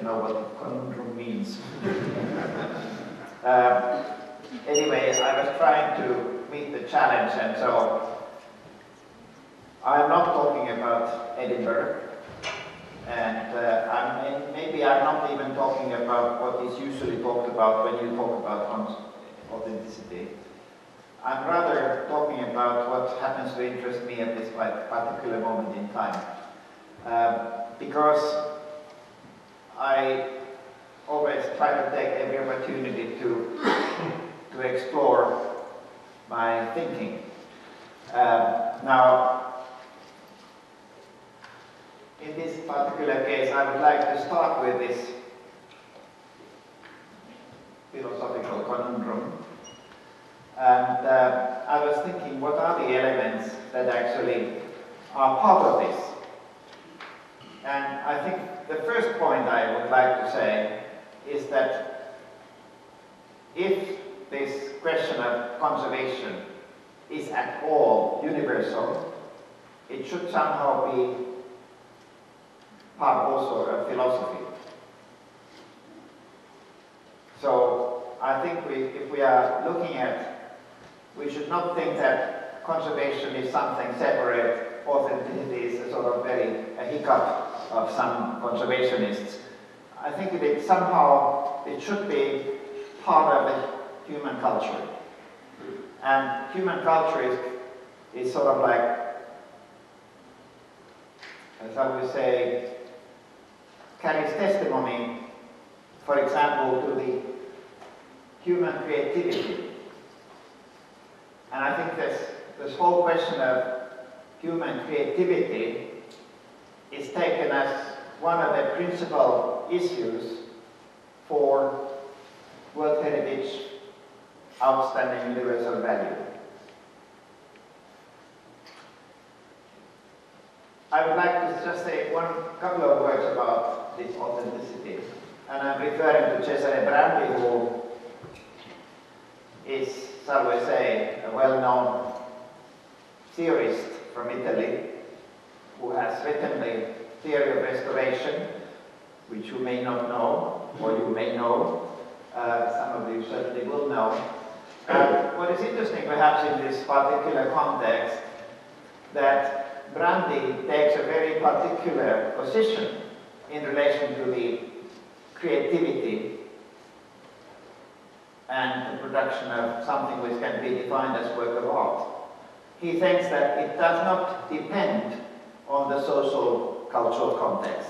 know what the conundrum means. Anyway, I was trying to meet the challenge, and so I'm not talking about Edinburgh, and maybe I'm not even talking about what is usually talked about when you talk about authenticity. I'm rather talking about what happens to interest me at this particular moment in time. Because I always try to take every opportunity to explore my thinking. Now, in this particular case, I would like to start with this philosophical conundrum. And I was thinking, what are the elements that actually are part of this? And I think the first point I would like to say is that if this question of conservation is at all universal, it should somehow be part also of philosophy. So I think if we are looking at, we should not think that conservation is something separate, authenticity is a sort of a hiccup of some conservationists. I think it should be part of the human culture. And human culture is sort of like, as I would say, carries testimony, for example, to the human creativity. And I think this whole question of human creativity is taken as one of the principal issues for World Heritage Outstanding Universal Value. I would like to just say couple of words about this authenticity. And I'm referring to Cesare Brandi, who is, shall we say, a well-known theorist from Italy, who has written the theory of restoration, which you may not know, or you may know. Some of you certainly will know. What is interesting, perhaps, in this particular context, that Brandi takes a very particular position in relation to the creativity and the production of something which can be defined as work of art. He thinks that it does not depend on the social cultural context,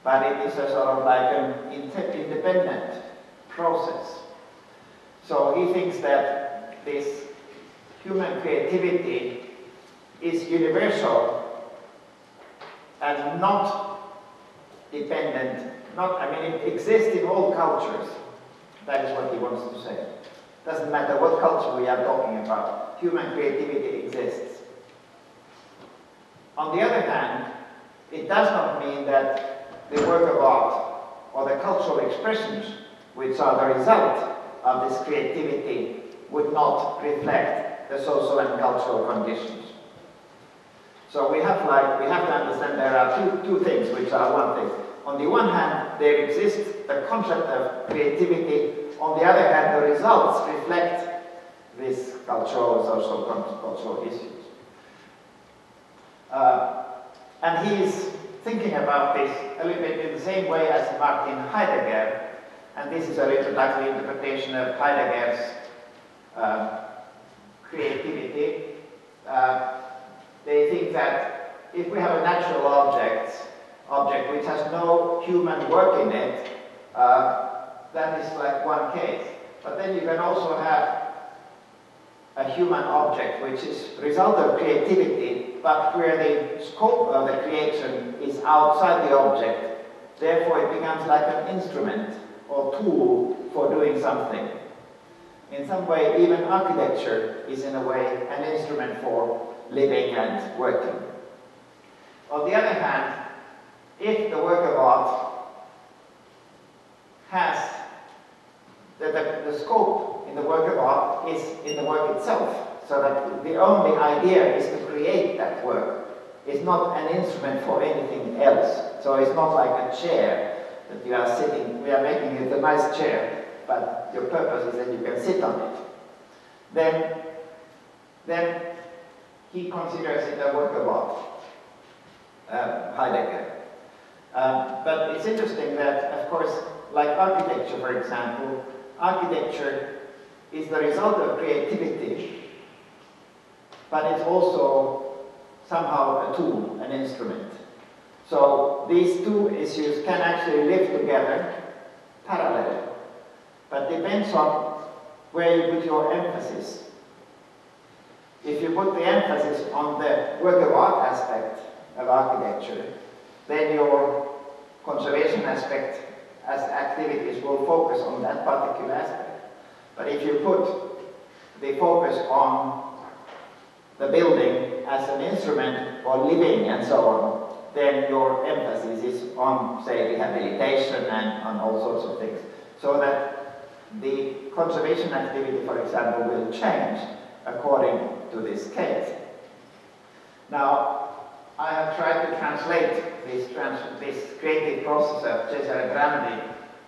but it is a sort of like an independent process. So he thinks that this human creativity is universal and not dependent, it exists in all cultures. That is what he wants to say. Doesn't matter what culture we are talking about, human creativity exists. On the other hand, it does not mean that the work of art or the cultural expressions which are the result of this creativity would not reflect the social and cultural conditions. So we have to understand there are two things which are one thing. On the one hand, there exists the concept of creativity. On the other hand, the results reflect these cultural, social, cultural issues. And he is thinking about this a little bit in the same way as Martin Heidegger. And this is a little like the interpretation of Heidegger's creativity. They think that if we have a natural object which has no human work in it, that is like one case. But then you can also have a human object which is a result of creativity, but where the scope of the creation is outside the object. Therefore it becomes like an instrument or tool for doing something. In some way, even architecture is in a way an instrument for living and working. On the other hand, if the work of art has the scope in the work of art is in the work itself, so that the only idea is to create that work. It's not an instrument for anything else. So it's not like a chair that you are sitting, we are making it a nice chair, but your purpose is that you can sit on it. Then he considers it a work of art, Heidegger. But it's interesting that, of course, like architecture, for example, architecture is the result of creativity, but it's also somehow a tool, an instrument. So these two issues can actually live together, parallel, but depends on where you put your emphasis. If you put the emphasis on the work of art aspect of architecture, then your conservation aspect as activities will focus on that particular aspect. But if you put the focus on the building as an instrument for living and so on, then your emphasis is on, say, rehabilitation and on all sorts of things. So that the conservation activity, for example, will change according to this case. Now, I have tried to translate this creative process of Cesare Grandi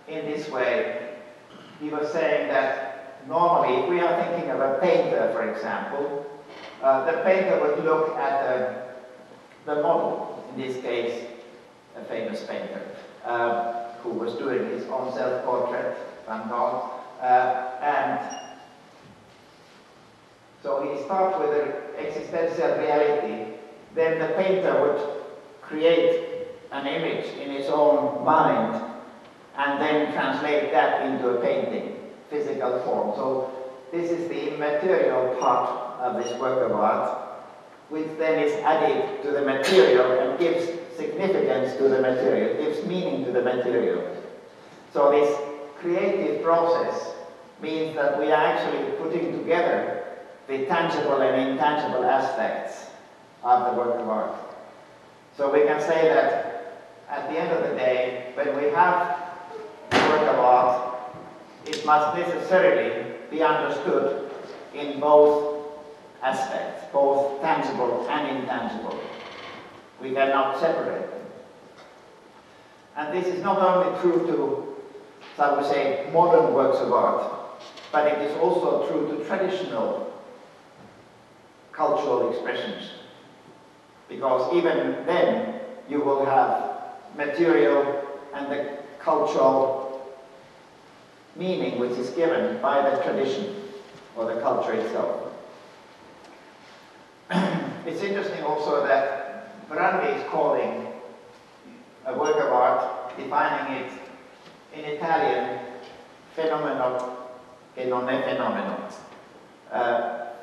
in this way. He was saying that normally, if we are thinking of a painter, for example, the painter would look at the model, in this case, a famous painter, who was doing his own self-portrait, Van Gogh, and so he starts with an existential reality. Then the painter would create an image in his own mind and then translate that into a painting, physical form. So this is the immaterial part of this work of art, which then is added to the material and gives significance to the material, gives meaning to the material. So this creative process means that we are actually putting together the tangible and intangible aspects of the work of art. So we can say that at the end of the day, when we have the work of art, it must necessarily be understood in both aspects, both tangible and intangible. We cannot separate them. And this is not only true to, shall we say, modern works of art, but it is also true to traditional cultural expressions. Because even then, you will have material and the cultural meaning which is given by the tradition or the culture itself. It's interesting also that Brandi is calling a work of art, defining it in Italian, fenomeno che non è fenomeno.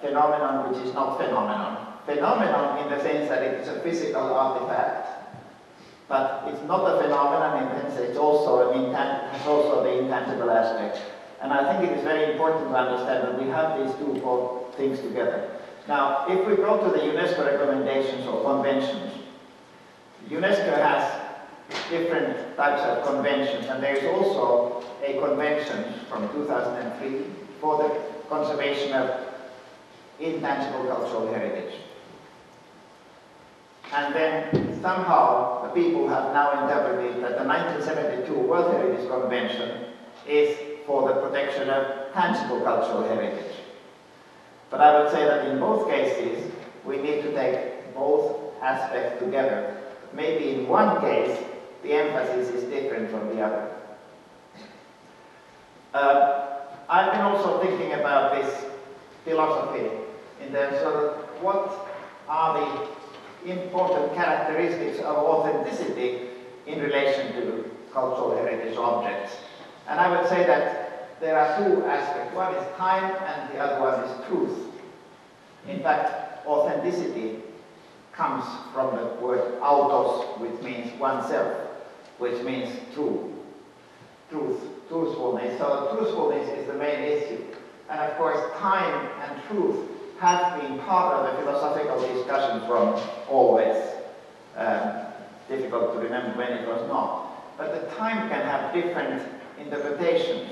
Phenomenon which is not phenomenon. Phenomenon in the sense that it is a physical artifact, but it's not a phenomenon in the sense that it's also has also the intangible aspect. And I think it is very important to understand that we have these two things together. Now, if we go to the UNESCO recommendations or conventions, UNESCO has different types of conventions, and there is also a convention from 2003 for the conservation of intangible cultural heritage. And then somehow the people have now interpreted that the 1972 World Heritage Convention is for the protection of tangible cultural heritage. But I would say that in both cases, we need to take both aspects together. Maybe in one case, the emphasis is different from the other. I've been also thinking about this philosophy in terms of what are the important characteristics of authenticity in relation to cultural heritage objects. And I would say that there are two aspects. One is time and the other one is truth. In fact, authenticity comes from the word autos, which means oneself, which means true. Truthfulness. So truthfulness is the main issue. And of course, time and truth have been part of the philosophical discussion from always. Difficult to remember when it was not. But the time can have different interpretations.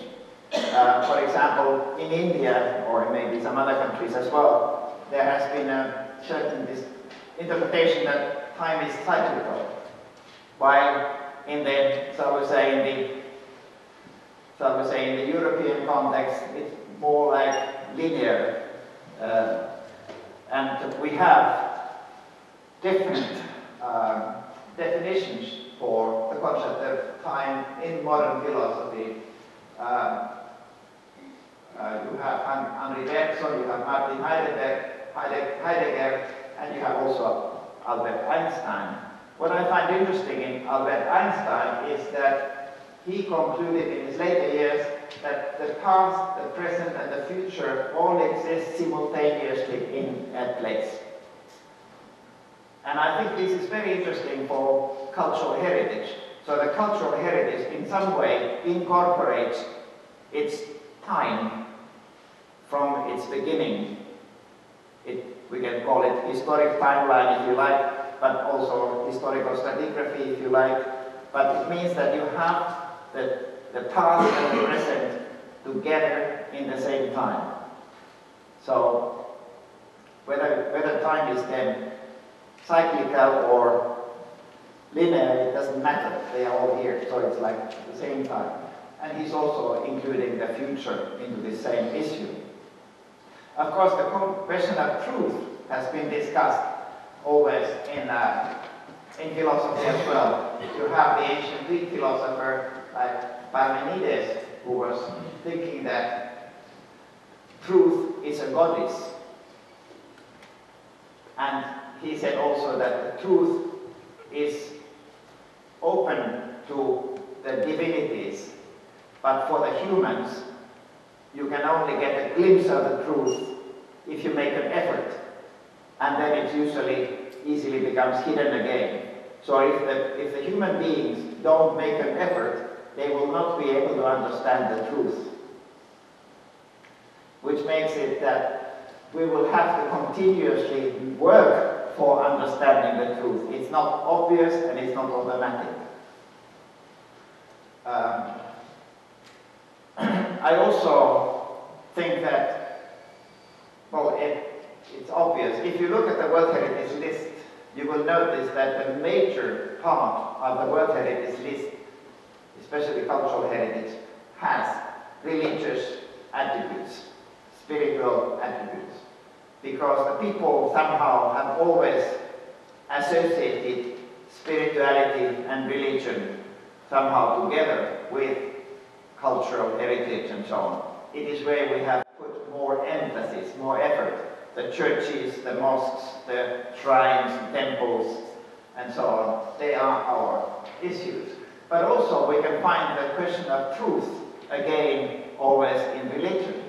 For example, in India, or maybe some other countries as well, there has been a certain interpretation that time is cyclical, while in the, in the European context, it's more like linear. And we have different definitions for the concept of time in modern philosophy. You have Henri Bergson, you have Martin Heidegger, and you have also Albert Einstein. What I find interesting in Albert Einstein is that he concluded in his later years that the past, the present, and the future all exist simultaneously in a place. And I think this is very interesting for cultural heritage. So the cultural heritage in some way incorporates its time from its beginning. We can call it historic timeline if you like, but also historical stratigraphy if you like. But it means that you have the past and the present together in the same time. So whether time is then cyclical or linear, it doesn't matter. They are all here, so it's like at the same time. And he's also including the future into the same issue. Of course, the question of truth has been discussed always in philosophy as well. You have the ancient Greek philosopher like Parmenides, who was thinking that truth is a goddess. And he said also that the truth is open to the divinities, but for the humans, you can only get a glimpse of the truth if you make an effort, and then it usually easily becomes hidden again. So if the human beings don't make an effort, they will not be able to understand the truth. Which makes it that we will have to continuously work for understanding the truth. It's not obvious and it's not automatic. I also think that, well, it's obvious. If you look at the World Heritage List, you will notice that the major part of the World Heritage List, especially cultural heritage, has religious attributes, spiritual attributes. Because the people somehow have always associated spirituality and religion somehow together with cultural heritage and so on. It is where we have put more emphasis, more effort. The churches, the mosques, the shrines, temples, and so on, they are our issues. But also we can find the question of truth, again, always in religion,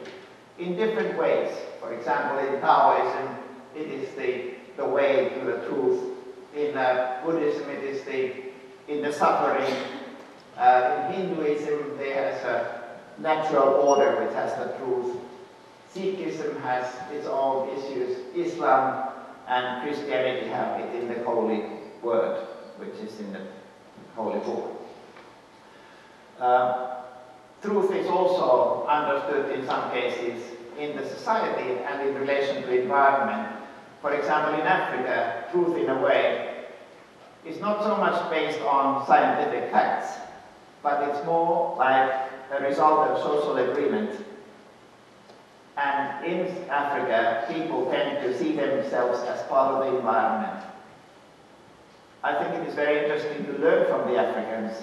in different ways. For example, in Taoism, it is the way to the truth. In Buddhism, it is in the suffering. In Hinduism, there is a natural order which has the truth. Sikhism has its own issues. Islam and Christianity have it in the Holy Word, which is in the Holy Book. Truth is also understood in some cases in the society and in relation to environment. For example, in Africa, truth in a way is not so much based on scientific facts, but it's more like a result of social agreement. And in Africa, people tend to see themselves as part of the environment. I think it is very interesting to learn from the Africans,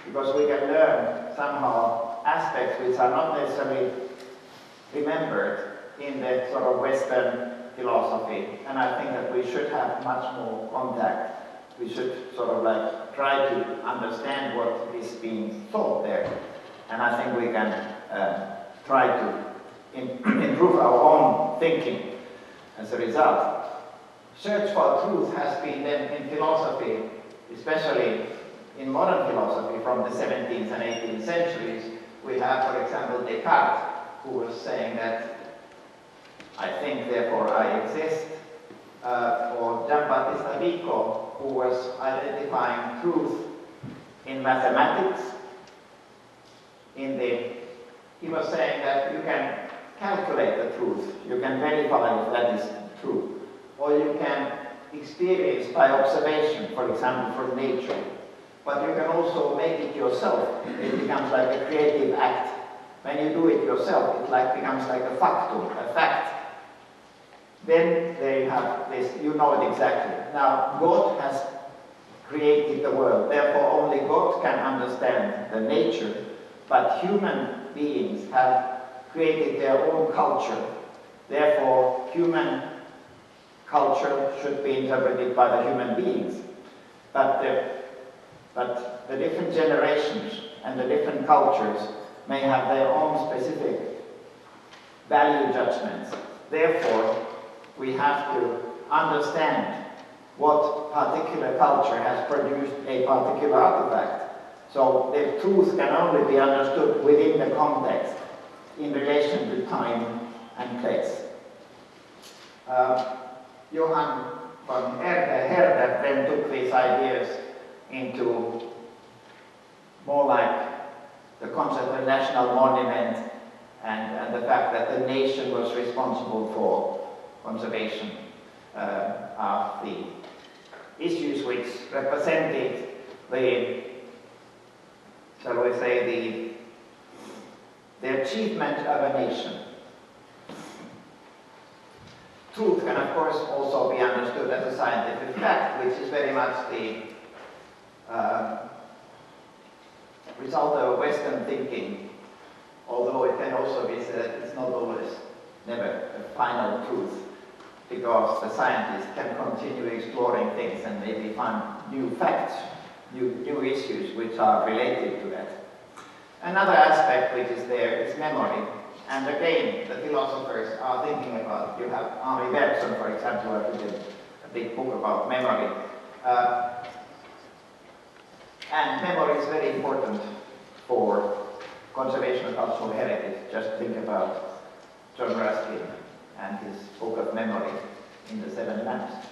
because we can learn somehow aspects which are not necessarily remembered in the sort of Western philosophy. And I think that we should have much more contact. We should sort of like try to understand what is being taught there. And I think we can try to improve our own thinking as a result. Search for truth has been then in philosophy, especially in modern philosophy from the 17th and 18th centuries. We have, for example, Descartes, who was saying that I think, therefore I exist, or Giambattista Vico, who was identifying truth in mathematics. He was saying that you can calculate the truth, you can verify if that is true, or you can experience by observation, for example, from nature. but you can also make it yourself. It becomes like a creative act. When you do it yourself, it becomes like a factum, a fact. Then they have this, you know it exactly. Now, God has created the world, therefore only God can understand the nature, but human beings have created their own culture. Therefore, human culture should be interpreted by the human beings. But the different generations and the different cultures may have their own specific value judgments. Therefore, we have to understand what particular culture has produced a particular artifact. So the truth can only be understood within the context in relation to time and place. Johann von Herder then took these ideas into more like the concept of national monument and the fact that the nation was responsible for conservation of the issues which represented the, shall we say, the achievement of a nation. Truth can, of course, also be understood as a scientific fact, which is very much the result of Western thinking, although it can also be said that it's not always, never a final truth, because the scientist can continue exploring things and maybe find new facts, new issues which are related to that. Another aspect which is there is memory. And again, the philosophers are thinking about, you have Henri Bergson, for example, who wrote a big book about memory. And memory is very important for conservation of cultural heritage. Just think about John Ruskin and his book of memory in the Seven Lamps.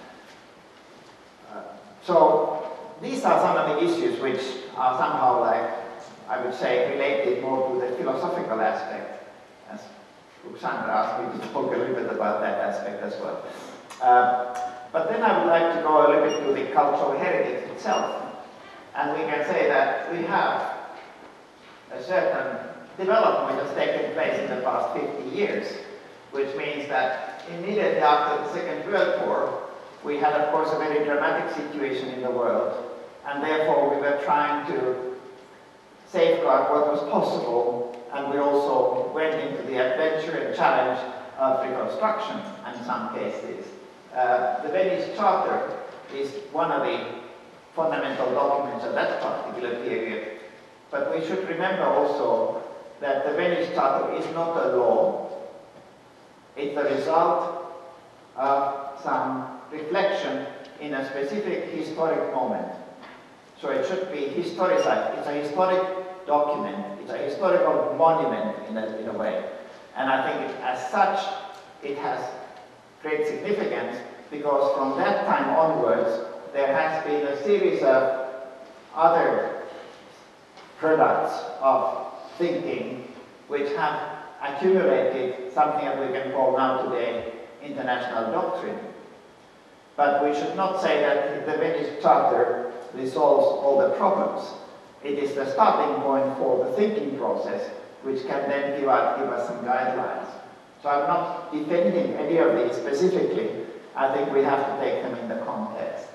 So these are some of the issues which are somehow, like, I would say, related more to the philosophical aspect. As Ruxandra asked me to talk a little bit about that aspect as well. But then I would like to go a little bit to the cultural heritage itself. And we can say that we have a certain development that has taken place in the past 50 years, which means that immediately after the Second World War, we had, of course, a very dramatic situation in the world, and therefore we were trying to safeguard what was possible, and we also went into the adventure and challenge of reconstruction in some cases. The Venice Charter is one of the fundamental documents of that particular period, but we should remember also that the Venice Charter is not a law. It's the result of some reflection in a specific historic moment. So it should be historicized. It's a historic document. It's a historical monument in a way. And I think as such, it has great significance because from that time onwards, there has been a series of other products of thinking which have accumulated something that we can call now today international doctrine. But we should not say that the Venice Charter resolves all the problems. It is the starting point for the thinking process, which can then give us some guidelines. So I'm not defending any of these specifically. I think we have to take them in the context.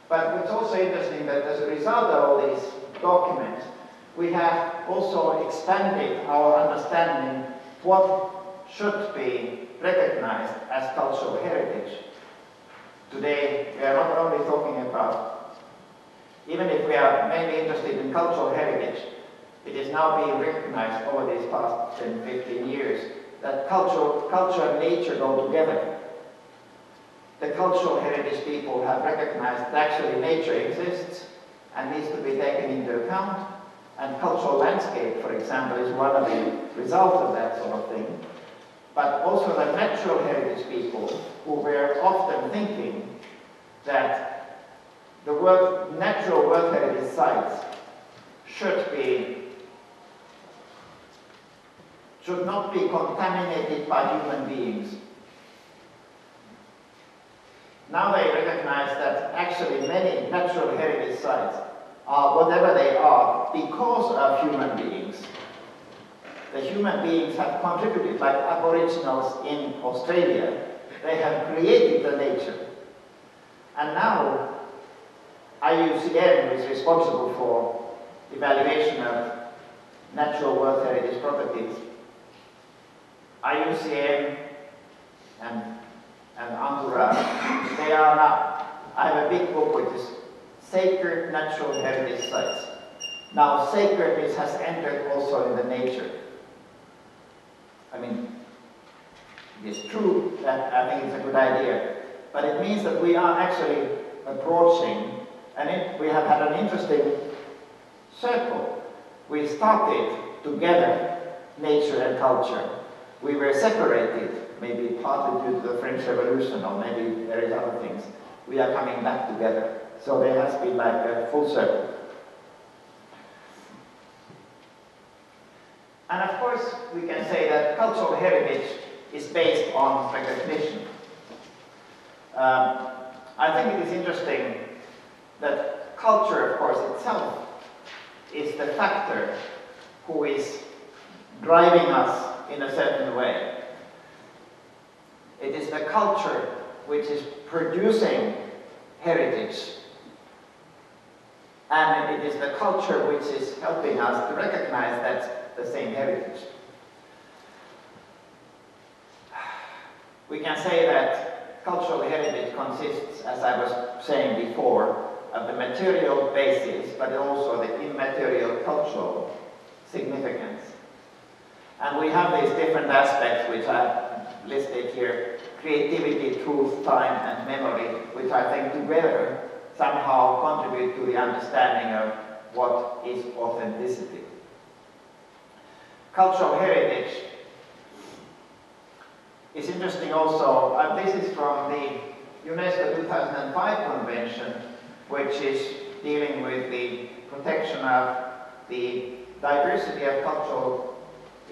But it's also interesting that as a result of all these documents, we have also expanded our understanding what should be recognized as cultural heritage. Today, we are not only talking about, even if we are mainly interested in cultural heritage, it is now being recognized over these past 10, 15 years that culture and nature go together. The cultural heritage people have recognized that actually nature exists and needs to be taken into account, and cultural landscape, for example, is one of the results of that sort of thing. But also the natural heritage people who were often thinking that the natural World Heritage sites should not be contaminated by human beings. Now they recognize that actually many natural heritage sites are whatever they are because of human beings. The human beings have contributed, like Aboriginals in Australia. They have created the nature. And now IUCN is responsible for evaluation of natural World Heritage properties. IUCN and Antura, they are now, I have a big book which is Sacred Natural Heritage Sites. Now sacredness has entered also in the nature. I mean, it is true that I think it's a good idea, but it means that we are actually approaching, and we have had an interesting circle. We started together, nature and culture. We were separated, maybe partly due to the French Revolution, or maybe there is other things. We are coming back together. So there has been like a full circle. And of course, we can say that cultural heritage is based on recognition. I think it is interesting that culture, of course, itself is the factor who is driving us in a certain way. It is the culture which is producing heritage, and it is the culture which is helping us to recognize that the same heritage. We can say that cultural heritage consists, as I was saying before, of the material basis, but also the immaterial cultural significance. And we have these different aspects which I've listed here: creativity, truth, time, and memory, which I think together somehow contribute to the understanding of what is authenticity. Cultural heritage is interesting also. This is from the UNESCO 2005 Convention, which is dealing with the protection of the diversity of cultural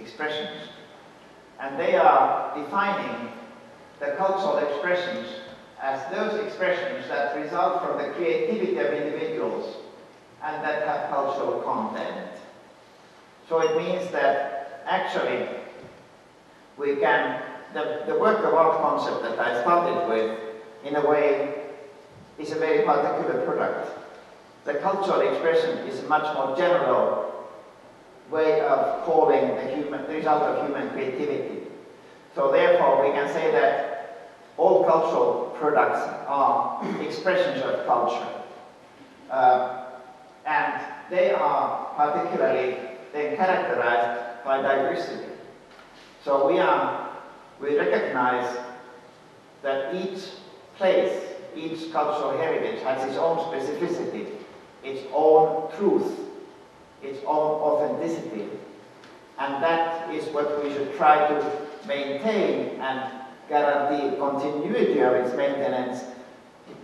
expressions. And they are defining the cultural expressions as those expressions that result from the creativity of individuals and that have cultural content. So it means that actually we can, the work of art concept that I started with, in a way, is a very particular product. The cultural expression is a much more general way of calling the result of human creativity. So therefore we can say that all cultural products are expressions of culture. And they are particularly then characterized by diversity. So we recognize that each place, each cultural heritage has its own specificity, its own truth, its own authenticity. And that is what we should try to maintain and guarantee continuity of its maintenance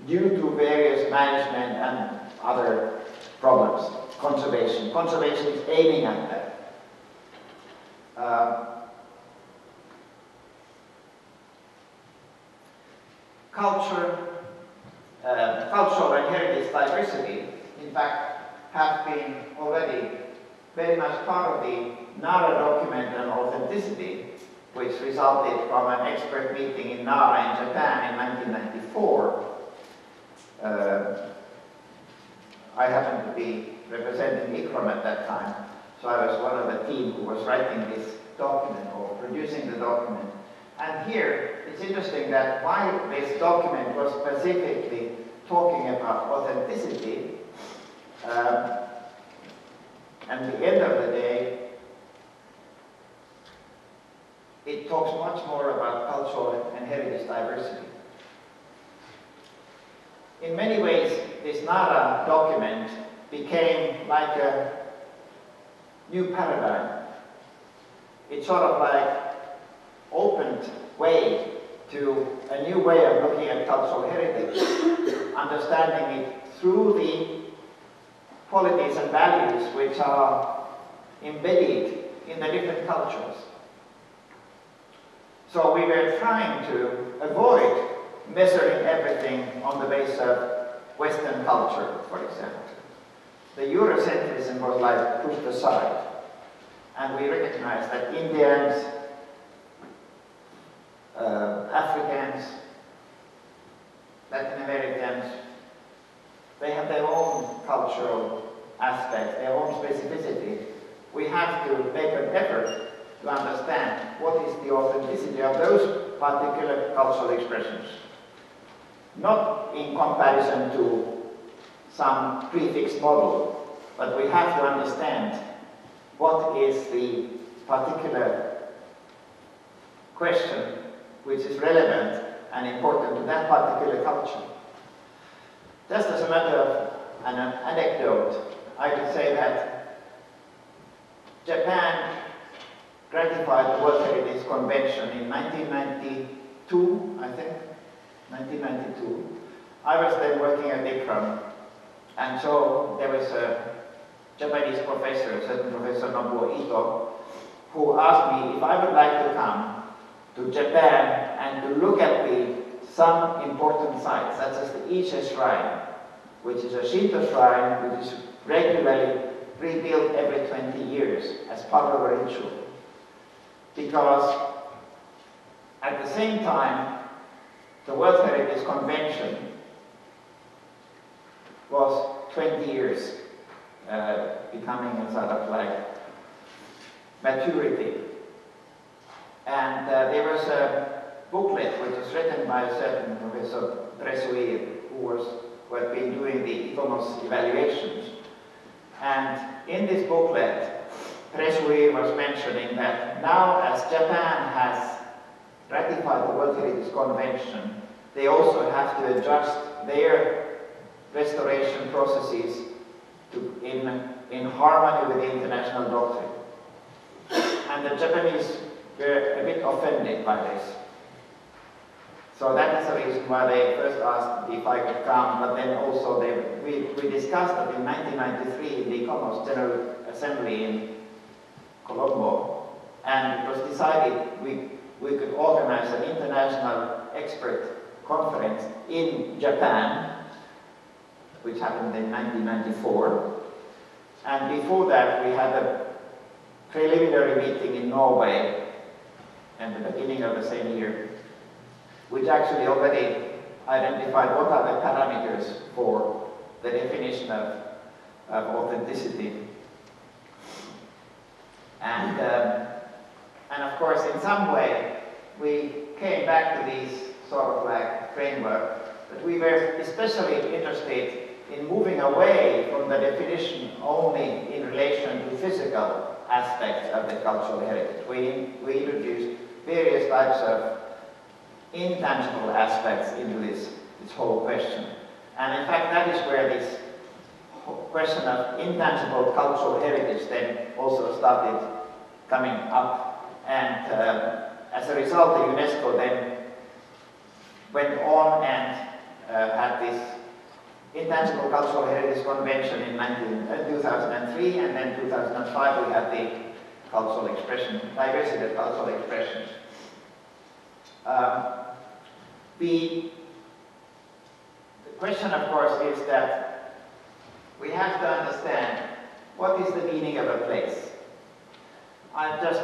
due to various management and other problems. Conservation. Conservation is aiming at that. Cultural and heritage diversity, in fact, have been already very much part of the Nara document on authenticity, which resulted from an expert meeting in Nara in Japan in 1994. I happened to be representing ICROM at that time, so I was one of the team who was writing this document or producing the document. And here, it's interesting that while this document was specifically talking about authenticity, at the end of the day, it talks much more about cultural and heritage diversity. In many ways, this Nara document became like a new paradigm. It sort of like opened way to a new way of looking at cultural heritage, understanding it through the qualities and values which are embedded in the different cultures. So we were trying to avoid measuring everything on the basis of Western culture, for example. the Eurocentrism was like pushed aside. And we recognize that Indians, Africans, Latin Americans, they have their own cultural aspects, their own specificity. We have to make an effort to understand what is the authenticity of those particular cultural expressions. Not in comparison to some prefix model, but we have to understand what is the particular question which is relevant and important to that particular culture. Just as a matter of an anecdote, I could say that Japan ratified the World Heritage Convention in 1992, I think, 1992. I was then working at ICRAM, and so there was a Japanese professor, a certain Professor Nobuo Ito, who asked me if I would like to come to Japan and to look at some important sites, such as the Ise Shrine, which is a Shinto shrine which is regularly rebuilt every 20 years as part of a ritual. Because at the same time, the World Heritage Convention was 20 years becoming a sort of like maturity. And there was a booklet which was written by a certain Professor Tresuir, who had been doing the ICOMOS evaluations. And in this booklet, Tresuir was mentioning that now as Japan has ratified the World Heritage Convention, they also have to adjust their restoration processes in harmony with the international doctrine. And the Japanese were a bit offended by this. So that is the reason why they first asked if I could come, but then also we discussed that in 1993 in the ICOMOS General Assembly in Colombo, and it was decided we could organize an international expert conference in Japan, which happened in 1994. And before that we had a preliminary meeting in Norway at the beginning of the same year, which actually already identified what are the parameters for the definition of authenticity. And of course, in some way, we came back to these sort of like framework, but we were especially interested in moving away from the definition only in relation to physical aspects of the cultural heritage. We introduced various types of intangible aspects into this whole question. And in fact, that is where this question of intangible cultural heritage then also started coming up. And as a result, the UNESCO then went on and had this Intangible Cultural Heritage Convention in 2003, and then 2005 we had the cultural expression, diversity of cultural expressions. The question, of course, is that we have to understand what is the meaning of a place. I've just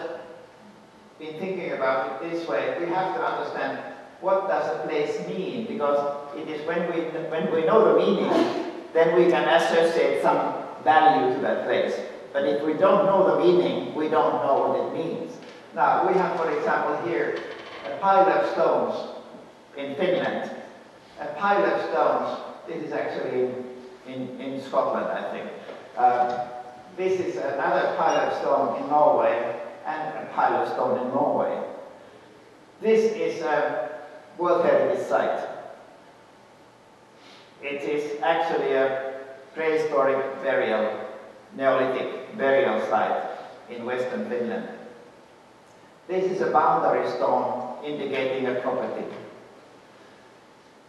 been thinking about it this way. We have to understand what does a place mean, because it is when we know the meaning, then we can associate some value to that place. But if we don't know the meaning, we don't know what it means. Now, we have, for example, here a pile of stones in Finland. A pile of stones, this is actually in Scotland, I think. This is another pile of stone in Norway, and a pile of stone in Norway. This is a World Heritage Site. It is actually a prehistoric burial, Neolithic burial site in western Finland. This is a boundary stone indicating a property.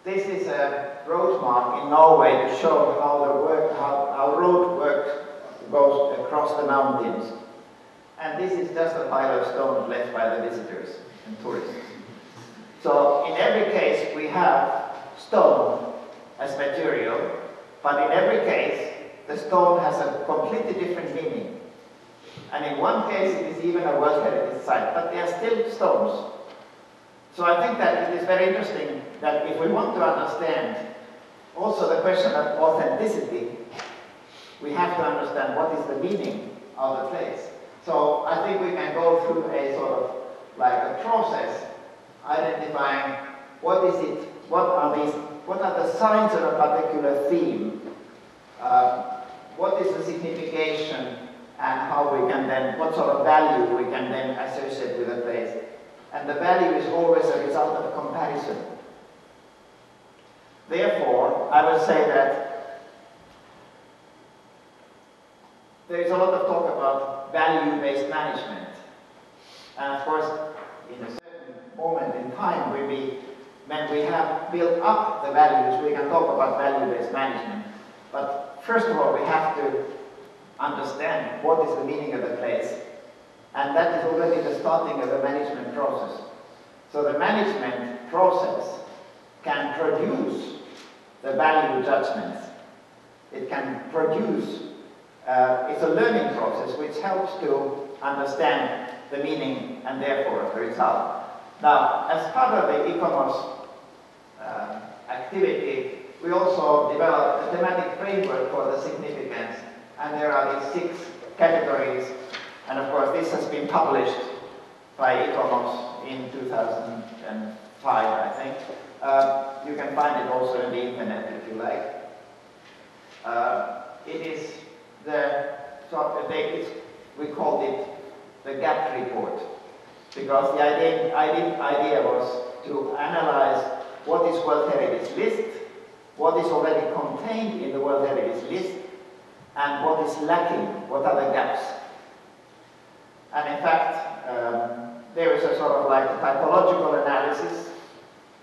This is a road mark in Norway to show how road work goes across the mountains. And this is just a pile of stones left by the visitors and tourists. So in every case we have stone as material, but in every case the stone has a completely different meaning. And in one case, it is even a World Heritage Site, but they are still stones. So I think that it is very interesting that if we want to understand also the question of authenticity, we have to understand what is the meaning of the place. So I think we can go through a sort of like a process identifying what is it, what are the signs of a particular theme, what is the signification, and how we can then, what sort of value we can then associate with a place. And the value is always a result of comparison. Therefore, I will say that there is a lot of talk about value-based management. And of course, in a certain moment in time, when we have built up the values, we can talk about value-based management. But first of all, we have to understand what is the meaning of the place. And that is already the starting of the management process. So the management process can produce the value judgments. It can produce, it's a learning process which helps to understand the meaning and therefore the result. Now, as part of the e-commerce activity, we also developed a thematic framework for the significance, and there are these 6 categories. And of course, this has been published by e-commerce in 2005, I think. You can find it also on the internet if you like. It is we called it the gap report, because the idea was to analyze what is World Heritage List, what is already contained in the World Heritage List, and what is lacking, what are the gaps. And in fact, there is a sort of like a typological analysis,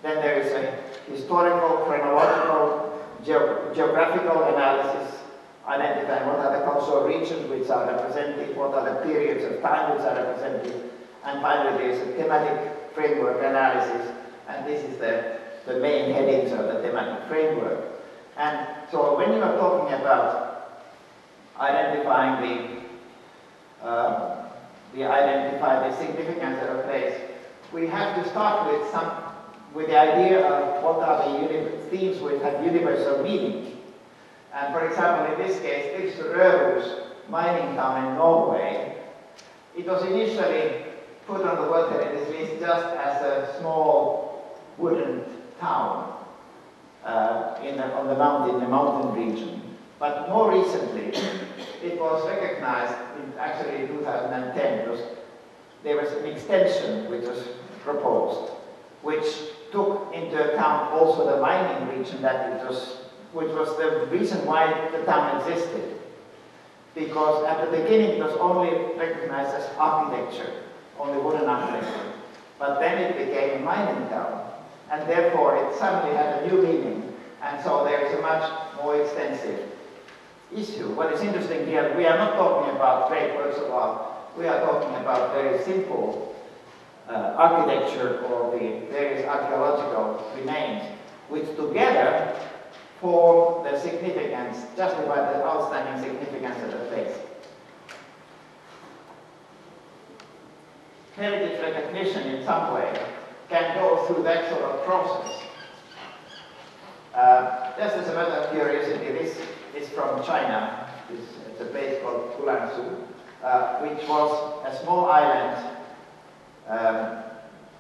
then there is a historical, chronological, geographical analysis, identifying what are the cultural regions which are represented, what are the periods of time which are represented, and finally there is a thematic framework analysis, and this is the main headings of the thematic framework. And so when you are talking about identifying identify the significance of a place, we have to start with the idea of what are the themes which have universal meaning. And for example, in this case, this Røros mining town in Norway, it was initially put on the World Heritage List just as a small wooden town in the mountain region. But more recently, it was recognized, actually in 2010, there was an extension which was proposed, which took into account also the mining region which was the reason why the town existed. Because at the beginning it was only recognized as architecture, only wooden architecture. But then it became a mining town, and therefore it suddenly had a new meaning. And so there is a much more extensive issue. What is interesting here, we are not talking about great works of art, we are talking about very simple architecture or the various archaeological remains, which together form the significance, justify the outstanding significance of the place. Heritage recognition in some way can go through that sort of process. Just as a matter of curiosity, this is from China. It's a place called Conundrum, which was a small island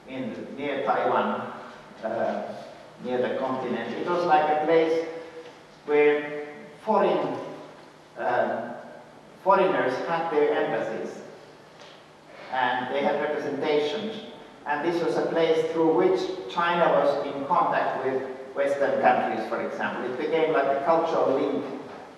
near Taiwan, near the continent. It was like a place where foreigners had their embassies and they had representations, and this was a place through which China was in contact with Western countries, for example. It became like a cultural link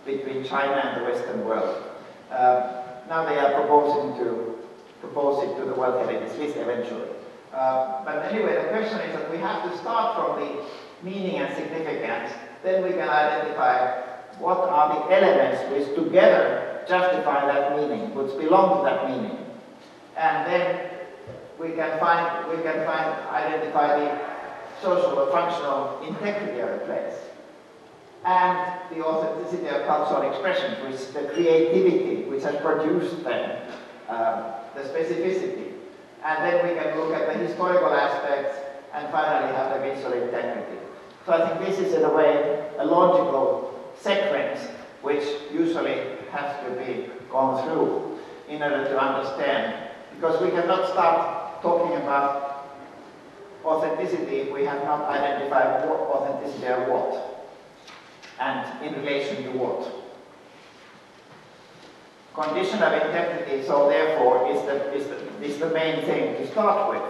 between China and the Western world. Now they are proposing to propose it to the World Heritage List eventually. But anyway, the question is that we have to start from the meaning and significance, then we can identify what are the elements which together justify that meaning, which belong to that meaning. And then we can identify the social or functional integrity of the place. and the authenticity of cultural expression, which is the creativity which has produced then the specificity. And then we can look at the historical aspects and finally have the visual integrity. So I think this is in a way a logical sequence which usually has to be gone through in order to understand, because we cannot start talking about authenticity if we have not identified what authenticity are what and in relation to what. Condition of integrity, so therefore, is the main thing to start with.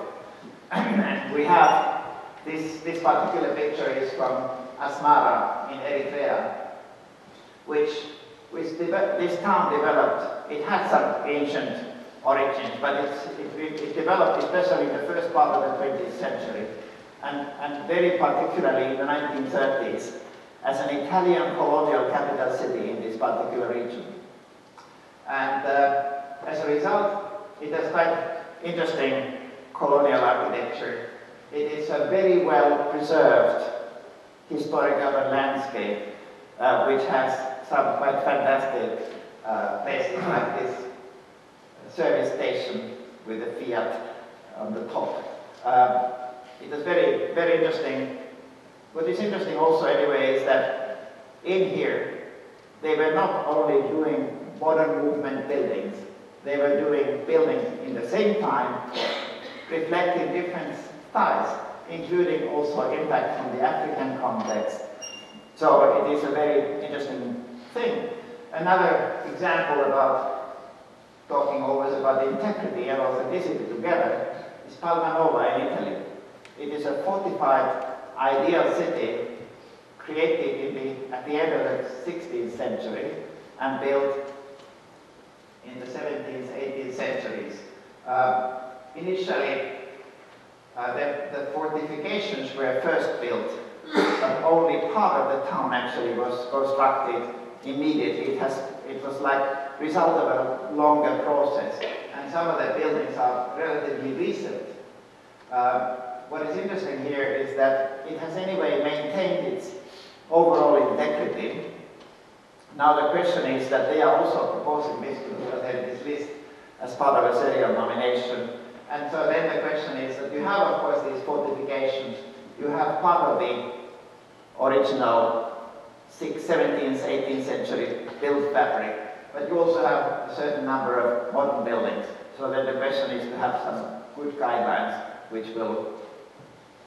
And we have this particular picture is from Asmara in Eritrea, which this town developed. It had some ancient origins, but it developed especially in the first part of the 20th century, and very particularly in the 1930s as an Italian colonial capital city in this particular region. And as a result, it has quite interesting colonial architecture. It is a very well preserved historic urban landscape, which has some quite fantastic places like this service station with a Fiat on the top. It is very, very interesting. What is interesting also anyway is that in here, they were not only doing modern movement buildings, they were doing buildings in the same time, reflecting different styles, including also impact from the African context. So it is a very interesting thing. Another example about talking always about the integrity and authenticity together is Palmanova in Italy. It is a fortified ideal city created at the end of the 16th century and built in the 17th, 18th centuries. Initially, the fortifications were first built, but only part of the town actually was constructed immediately. It was like result of a longer process, and some of the buildings are relatively recent. What is interesting here is that it has anyway maintained its overall integrity. Now the question is that they are also proposing this to the heritage list as part of a serial nomination. And so then the question is that you have, of course, these fortifications. You have part of the original 6th, 17th, 18th century built fabric, but you also have a certain number of modern buildings. So then the question is to have some good guidelines which will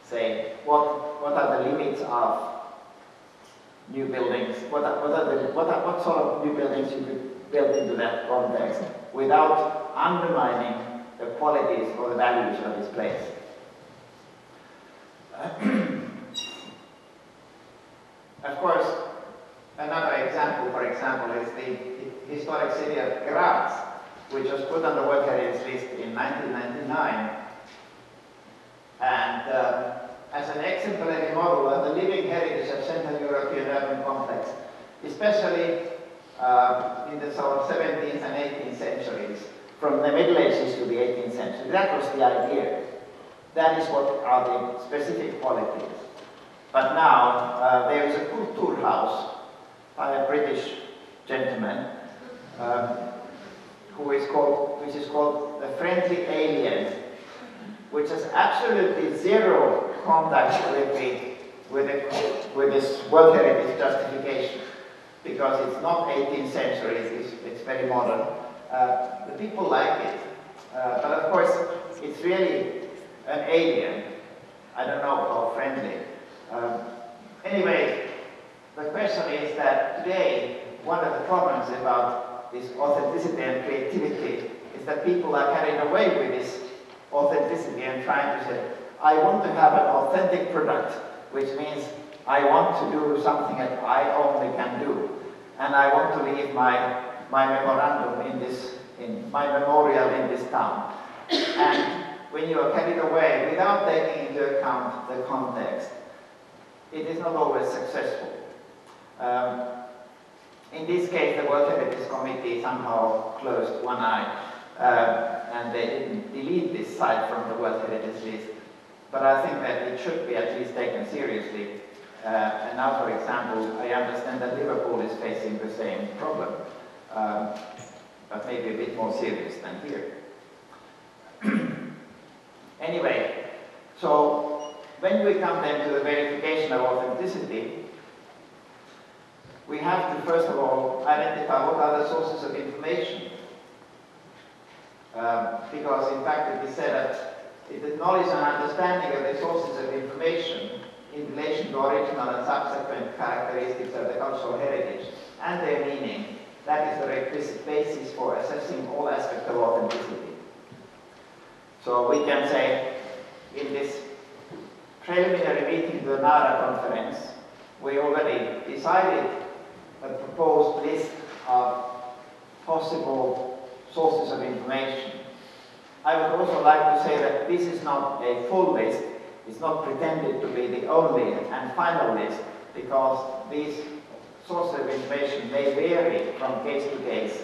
say what are the limits of new buildings, what sort of new buildings you could build into that context without undermining the qualities or the values of this place. Of course, another example, for example, is the historic city of Graz, which was put on the World Heritage List in 1999. And as an exemplary model of the living heritage of Central European urban complex, especially in the sort of 17th and 18th centuries, from the Middle Ages to the 18th century. That was the idea. That is what are the specific qualities. But now there is a Kulturhaus by a British gentleman which is called the Friendly Alien, which has absolutely zero contact with this World Heritage justification, because it's not 18th century, it's very modern. The people like it, but of course it's really an alien. I don't know how friendly. Anyway, the question is that today one of the problems about this authenticity and creativity is that people are carried away with this authenticity and trying to say, I want to have an authentic product, which means I want to do something that I only can do, and I want to leave my memorandum in my memorial in this town. And when you are carried away without taking into account the context, it is not always successful. In this case, the World Heritage Committee somehow closed one eye, and they didn't delete this site from the World Heritage List. But I think that it should be at least taken seriously And now, for example, I understand that Liverpool is facing the same problem, but maybe a bit more serious than here. Anyway, so when we come then to the verification of authenticity, we have to first of all identify what are the sources of information. Because in fact it is said that it is knowledge and understanding of the sources of information in relation to original and subsequent characteristics of the cultural heritage and their meaning, that is the requisite basis for assessing all aspects of authenticity. So we can say in this preliminary meeting to the NARA conference, we already decided a proposed list of possible sources of information. I would also like to say that this is not a full list. It's not pretended to be the only and final list, because these sources of information may vary from case to case,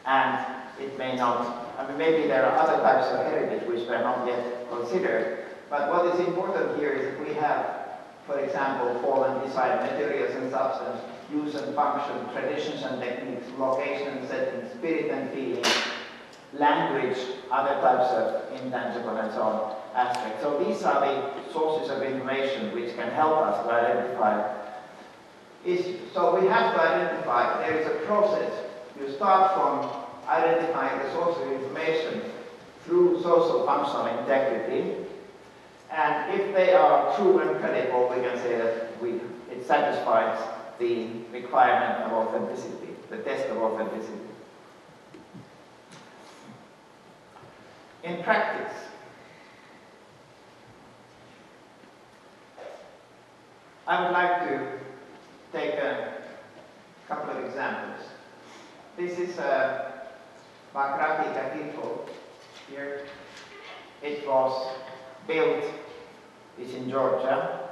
and it may not. I mean, maybe there are other types of heritage which were not yet considered, but what is important here is that we have, for example, form and design, materials and substance, use and function, traditions and techniques, location and setting, spirit and feeling, language, other types of intangible and so on aspects. So these are the sources of information which can help us to identify issues. So we have to identify, there is a process. You start from identifying the source of information through social functional integrity, and if they are true and credible, we can say that it satisfies the requirement of authenticity, the test of authenticity. In practice, I would like to take a couple of examples. This is Bagrati Cathedral here. It was built, it's in Georgia,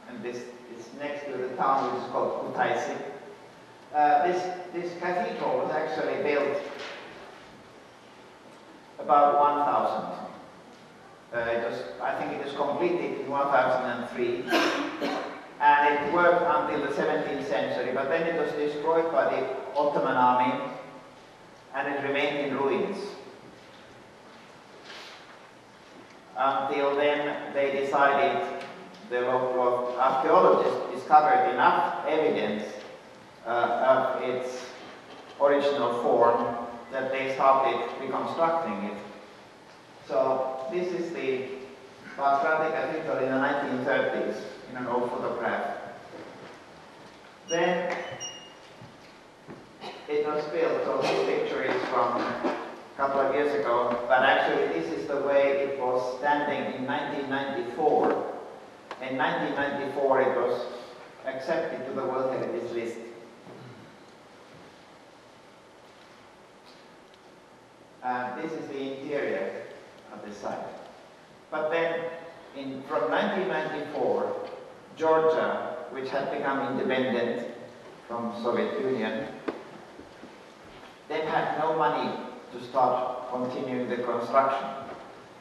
and this is next to the town which is called Kutaisi. This cathedral was actually built about 1000. I think it was completed in 1003, and it worked until the 17th century, but then it was destroyed by the Ottoman army, and it remained in ruins. Until then, they decided, the local archaeologists discovered enough evidence of its original form that they started reconstructing it. So this is the Bagrati Cathedral in the 1930s in an old photograph. Then it was built, so this picture is from a couple of years ago, but actually this is the way it was standing in 1994. In 1994 it was accepted to the World Heritage List. This is the interior of the site. But then, from 1994, Georgia, which had become independent from Soviet Union, then had no money to start continuing the construction.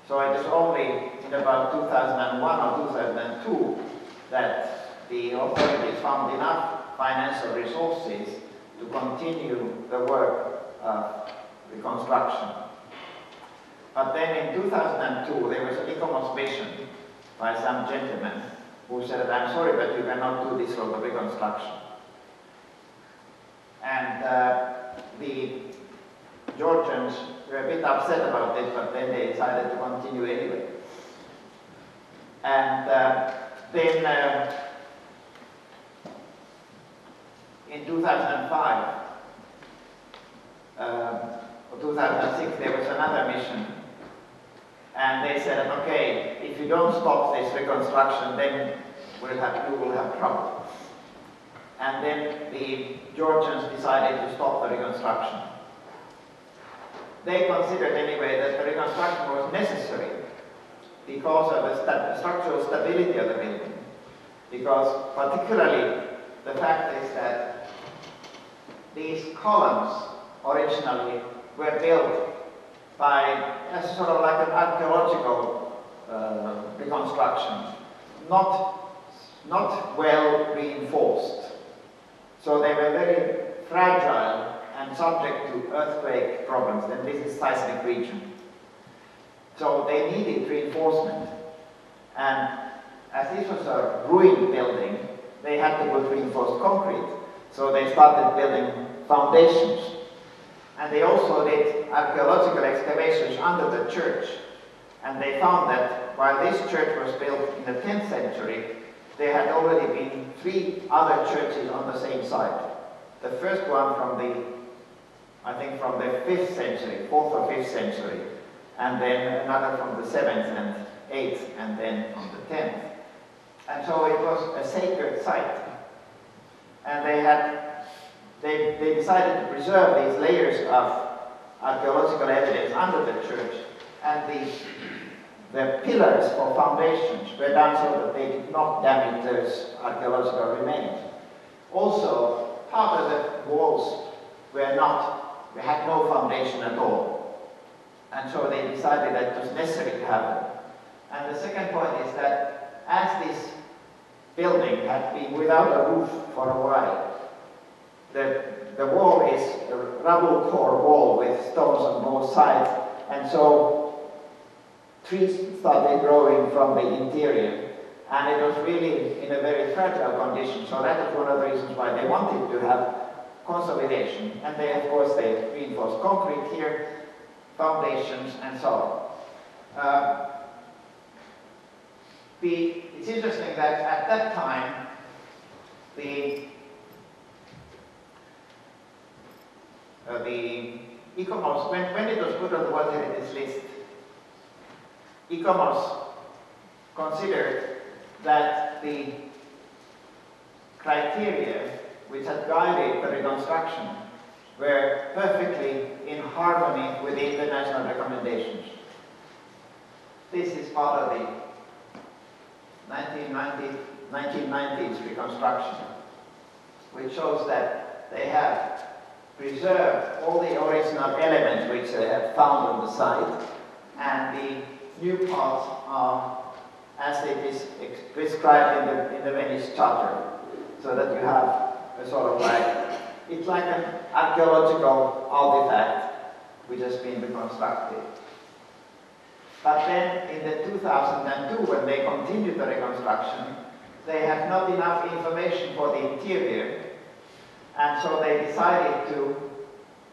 So it was only in about 2001 or 2002 that the authorities found enough financial resources to continue the work of reconstruction. But then in 2002 there was an ICOMOS mission by some gentleman who said, "I'm sorry, but you cannot do this sort of reconstruction." And the Georgians were a bit upset about it, but then they decided to continue anyway. And then in 2005 or 2006 there was another mission, and they said, "Okay, if you don't stop this reconstruction, then you will have trouble." And then the Georgians decided to stop the reconstruction. They considered anyway that the reconstruction was necessary because of the structural stability of the building. Because particularly the fact is that these columns originally were built as sort of like an archaeological reconstruction, not not well reinforced. So they were very fragile and subject to earthquake problems, and this is seismic region. So they needed reinforcement. And as this was a ruined building, they had to put reinforced concrete. So they started building foundations. And they also did archaeological excavations under the church. And they found that while this church was built in the 10th century, there had already been 3 other churches on the same site. The first one from the, I think from the 5th century, 4th or 5th century, and then another from the 7th and 8th, and then from the 10th. And so it was a sacred site. And they decided to preserve these layers of archaeological evidence under the church, and the pillars for foundations were done so that they did not damage those archaeological remains. Also, part of the walls they had no foundation at all. And so they decided that it was necessary to have them. And the second point is that as this building had been without a roof for a while, the wall is a rubble core wall with stones on both sides, and so trees started growing from the interior, and it was really in a very fragile condition. So that was one of the reasons why they wanted to have consolidation. And they, of course, they reinforced concrete here, foundations, and so on. It's interesting that at that time, the ICOMOS, when it was put on the World Heritage list, ICOMOS considered that the criteria which had guided the reconstruction were perfectly in harmony with the international recommendations. This is part of the 1990s reconstruction, which shows that they have preserved all the original elements which they had found on the site, and the new parts are as it is prescribed in the Venice Charter, so that you have a sort of like, it's like an archaeological artifact which has been reconstructed. But then in the 2002, when they continued the reconstruction, they had not enough information for the interior, and so they decided to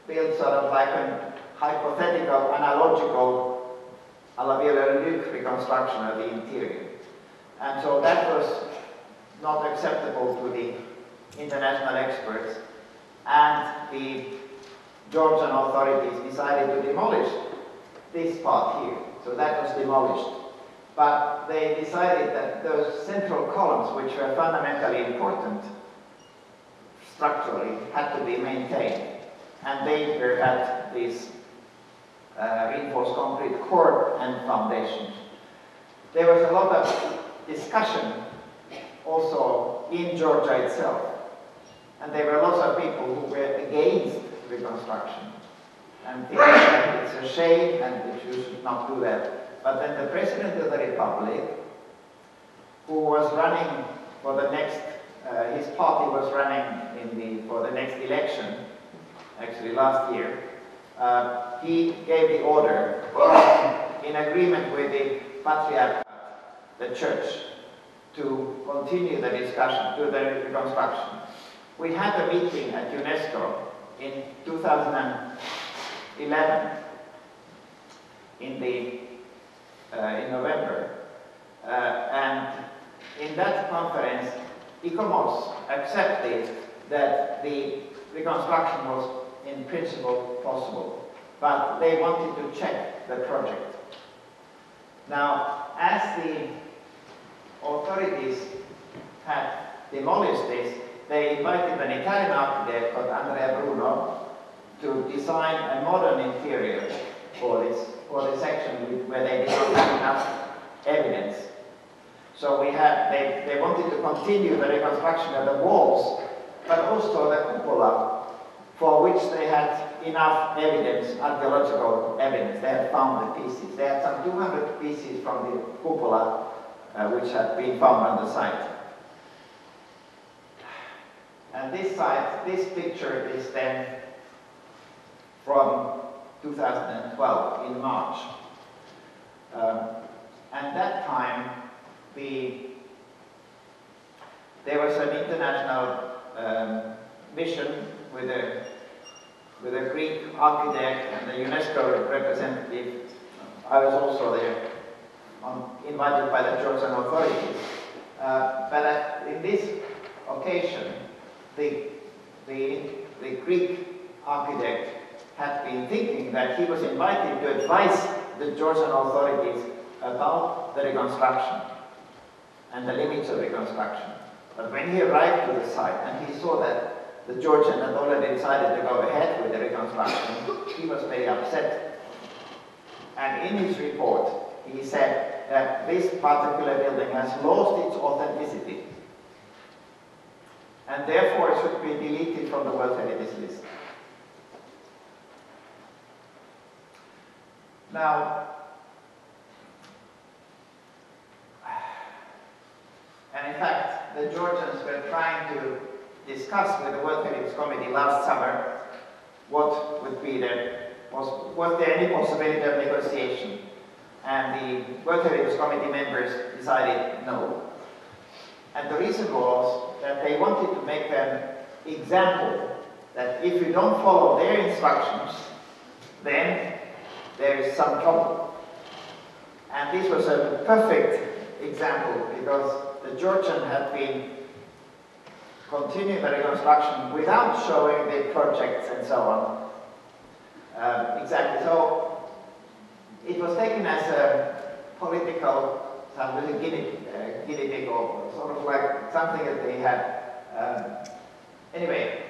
build sort of like a hypothetical, analogical à la Viollet-le-Duc reconstruction of the interior. And so that was not acceptable to the international experts, and the Georgian authorities decided to demolish this part here. So that was demolished. But they decided that those central columns, which were fundamentally important structurally, had to be maintained. And they were at these reinforced concrete core and foundations. There was a lot of discussion also in Georgia itself. And there were lots of people who were against reconstruction and think that it's a shame and that you should not do that. But then the President of the Republic, who was running for the next, his party was running for the next election, actually last year, he gave the order in agreement with the Patriarch, the church, to continue the discussion, to the reconstruction. We had a meeting at UNESCO in 2011 in November, and in that conference ICOMOS accepted that the reconstruction was in principle possible, but they wanted to check the project. Now, as the authorities had demolished this, they invited an Italian architect called Andrea Bruno to design a modern interior for this section where they did not have enough evidence. So they wanted to continue the reconstruction of the walls, but also the cupola, for which they had enough evidence, archaeological evidence. They had found the pieces. They had some 200 pieces from the cupola which had been found on the site. And this picture is then from 2012 in March. And that time there was an international mission with a Greek architect and the UNESCO representative. I was also there, invited by the Georgian authorities. But in this occasion, the Greek architect had been thinking that he was invited to advise the Georgian authorities about the reconstruction and the limits of reconstruction. But when he arrived to the site and he saw that the Georgian had already decided to go ahead with the reconstruction, he was very upset. And in his report, he said that this particular building has lost its authenticity and therefore it should be deleted from the World Heritage List. Now, and in fact, the Georgians were trying to discuss with the World Heritage Committee last summer what would be was there any possibility of negotiation? And the World Heritage Committee members decided no. And the reason was that they wanted to make an example that if you don't follow their instructions, then there is some trouble. And this was a perfect example because the Georgian had been continuing the reconstruction without showing the projects and so on. Exactly. So it was taken as a political guinea pig or sort of like something that they had. Anyway,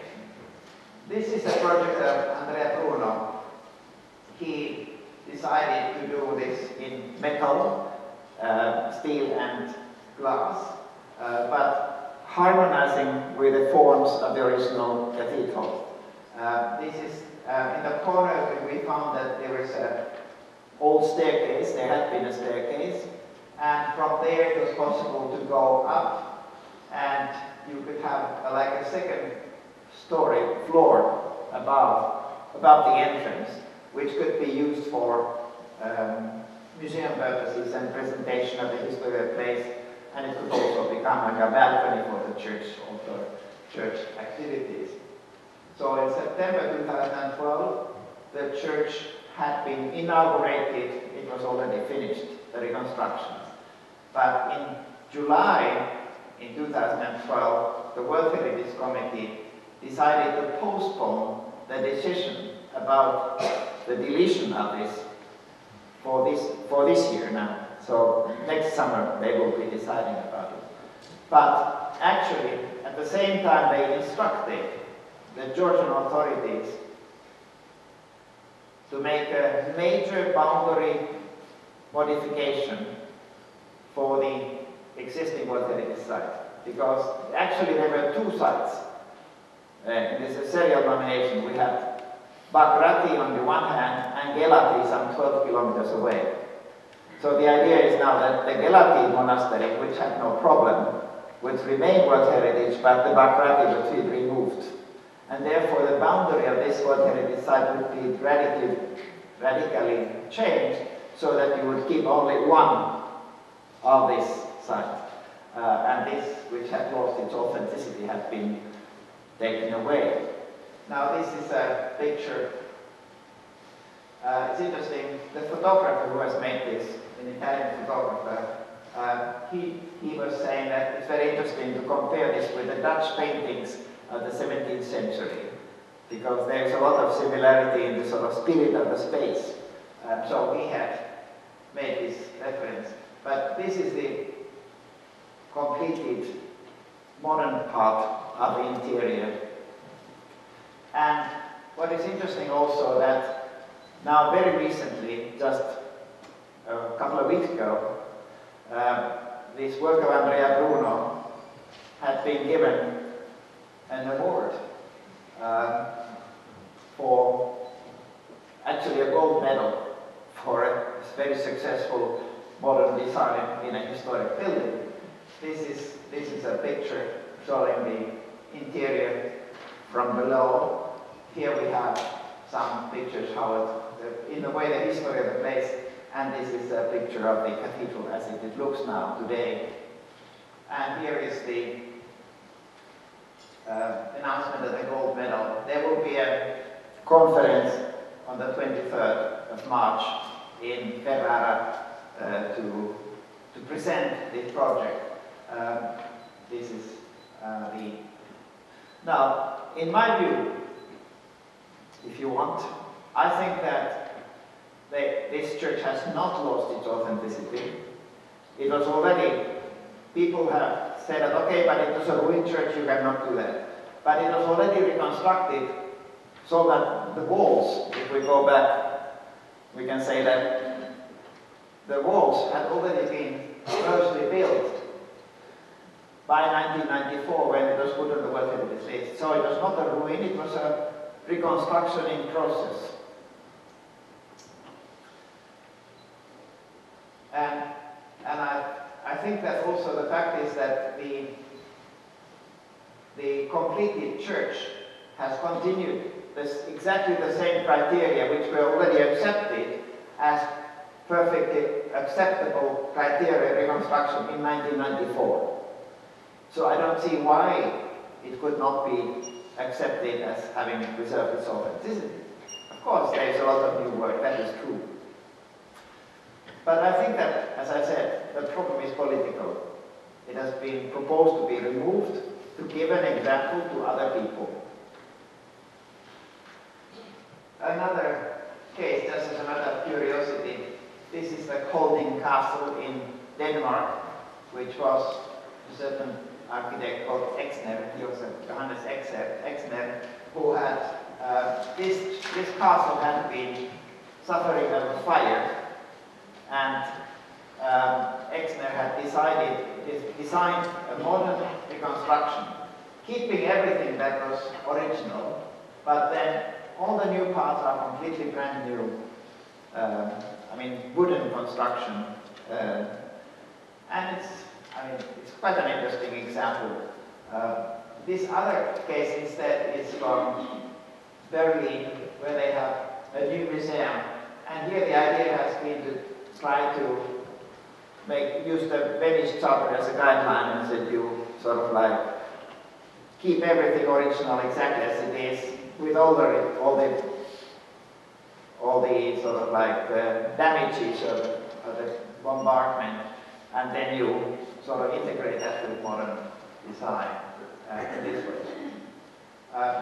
this is a project of Andrea Bruno. He decided to do this in metal, steel and glass, but harmonizing with the forms of the original cathedral. This is in the corner we found that there was an old staircase, there had been a staircase, and from there it was possible to go up and you could have like a second story floor above the entrance, which could be used for museum purposes and presentation of the history of the place, and it could also become like a balcony for the church, also church activities. So in September 2012, the church had been inaugurated, it was already finished, the reconstruction. But in July in 2012, the World Heritage Committee decided to postpone the decision about the deletion of this for this year now. So next summer they will be deciding about it. But actually, at the same time, they instructed the Georgian authorities to make a major boundary modification for the existing World Heritage site. Because actually there were two sites. In this serial nomination, we have Bagrati on the one hand and Gelati some 12 kilometers away. So the idea is now that the Gelati monastery, which had no problem, would remain World Heritage, but the Bagrati would be removed. And therefore the boundary of this World Heritage site would be radically changed so that you would keep only one of this site. And this, which had lost its authenticity, had been taken away. Now this is a picture. It's interesting, the photographer who has made this, an Italian photographer, he was saying that it's very interesting to compare this with the Dutch paintings of the 17th century, because there's a lot of similarity in the sort of spirit of the space. So he had made this reference. But this is the completed modern part of the interior. And what is interesting also that now very recently, just a couple of weeks ago, this work of Andrea Bruno had been given an award for actually a gold medal for a very successful modern design in a historic building. This is a picture showing the interior from below. Here we have some pictures how in a way the history of the place, and this is a picture of the cathedral as it looks now today. And here is the announcement of the gold medal. There will be a conference on the 23rd of March in Ferrara to present this project. This is Now, in my view, if you want, I think that this church has not lost its authenticity. It was already, people have said that, okay, but it was a ruined church, you cannot do that. But it was already reconstructed so that the walls, if we go back, we can say that the walls had already been mostly built by 1994 when it was put on the World Heritage List. So it was not a ruin, it was a reconstruction in process. And I think that also the fact is that the completed church has continued exactly the same criteria which were already accepted as perfectly acceptable criteria reconstruction in 1994. So I don't see why it could not be accepted as having preserved its authenticity. Of course, there is a lot of new work, that is true. But I think that, as I said, the problem is political. It has been proposed to be removed to give an example to other people. Another case, just as a matter of curiosity, this is the Kolding Castle in Denmark, which was a certain architect called Exner, he was Johannes Exner, who had, this castle had been suffering a fire, and Exner had designed a modern reconstruction, keeping everything that was original, but then all the new parts are completely brand new, wooden construction, and it's quite an interesting example. This other case instead is from Berlin, where they have a new museum, and here the idea has been to try to use the Venice Charter as a guideline, and that you sort of like keep everything original exactly as it is, with all the sort of like damages of the bombardment, and then you sort of integrate that with modern design in this way.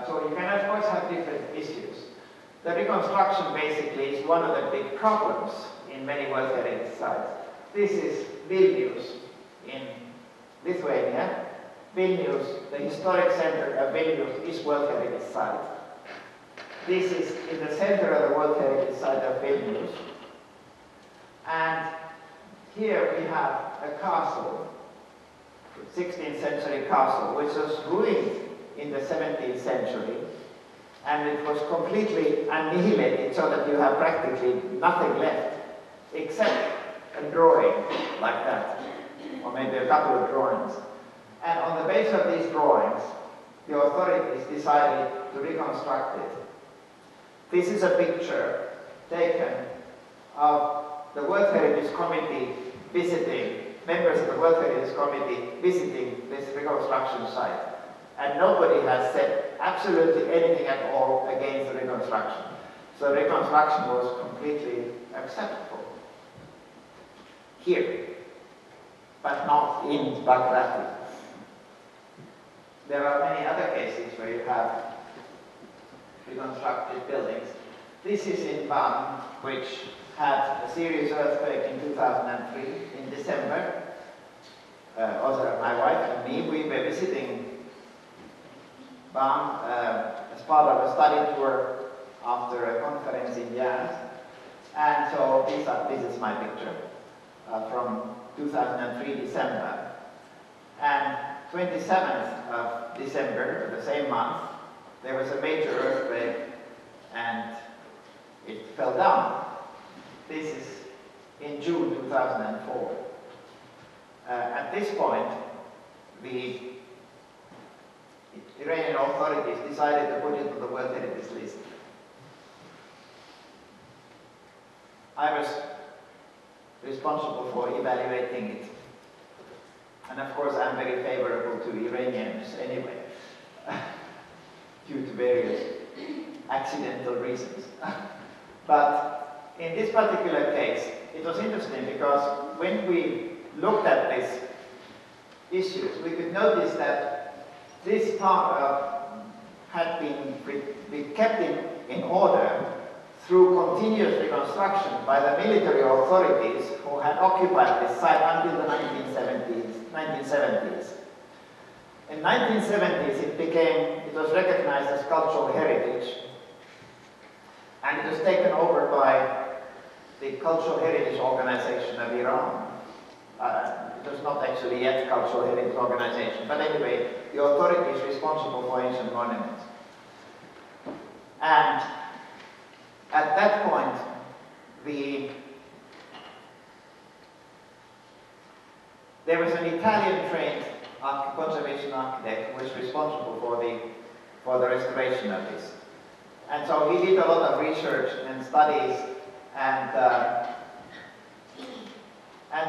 So you can of course have different issues. The reconstruction basically is one of the big problems in many World Heritage sites. This is Vilnius in Lithuania. Vilnius, the historic center of Vilnius, is World Heritage site. This is in the center of the World Heritage site of Vilnius. And here we have a castle, 16th century castle, which was ruined in the 17th century. And it was completely annihilated so that you have practically nothing left except a drawing like that, or maybe a couple of drawings. And on the basis of these drawings, the authorities decided to reconstruct it. This is a picture taken of the World Heritage Committee visiting, members of the World Heritage Committee visiting this reconstruction site. And nobody has said absolutely anything at all against the reconstruction. So reconstruction was completely acceptable here, but not in Baghdad. There are many other cases where you have reconstructed buildings. This is in Van, which had a serious earthquake in 2003 in December. Also, my wife and me, we were visiting Van as part of a study tour after a conference in Jazz. And so this is my picture from 2003 December. And 27th of December, the same month, there was a major earthquake and it fell down. This is in June 2004. At this point, the Iranian authorities decided to put it on the World Heritage List. I was responsible for evaluating it. And of course, I'm very favorable to Iranians anyway, due to various accidental reasons. But in this particular case, it was interesting because when we looked at these issues, we could notice that this part had been kept in order through continuous reconstruction by the military authorities who had occupied this site until the 1970s. In 1970s, it was recognized as cultural heritage, and it was taken over by the Cultural Heritage Organization of Iran. It was not actually yet Cultural Heritage Organization, but anyway, the authorities responsible for ancient monuments. And at that point, there was an Italian-trained conservation architect who was responsible for the restoration of this. And so he did a lot of research and studies, and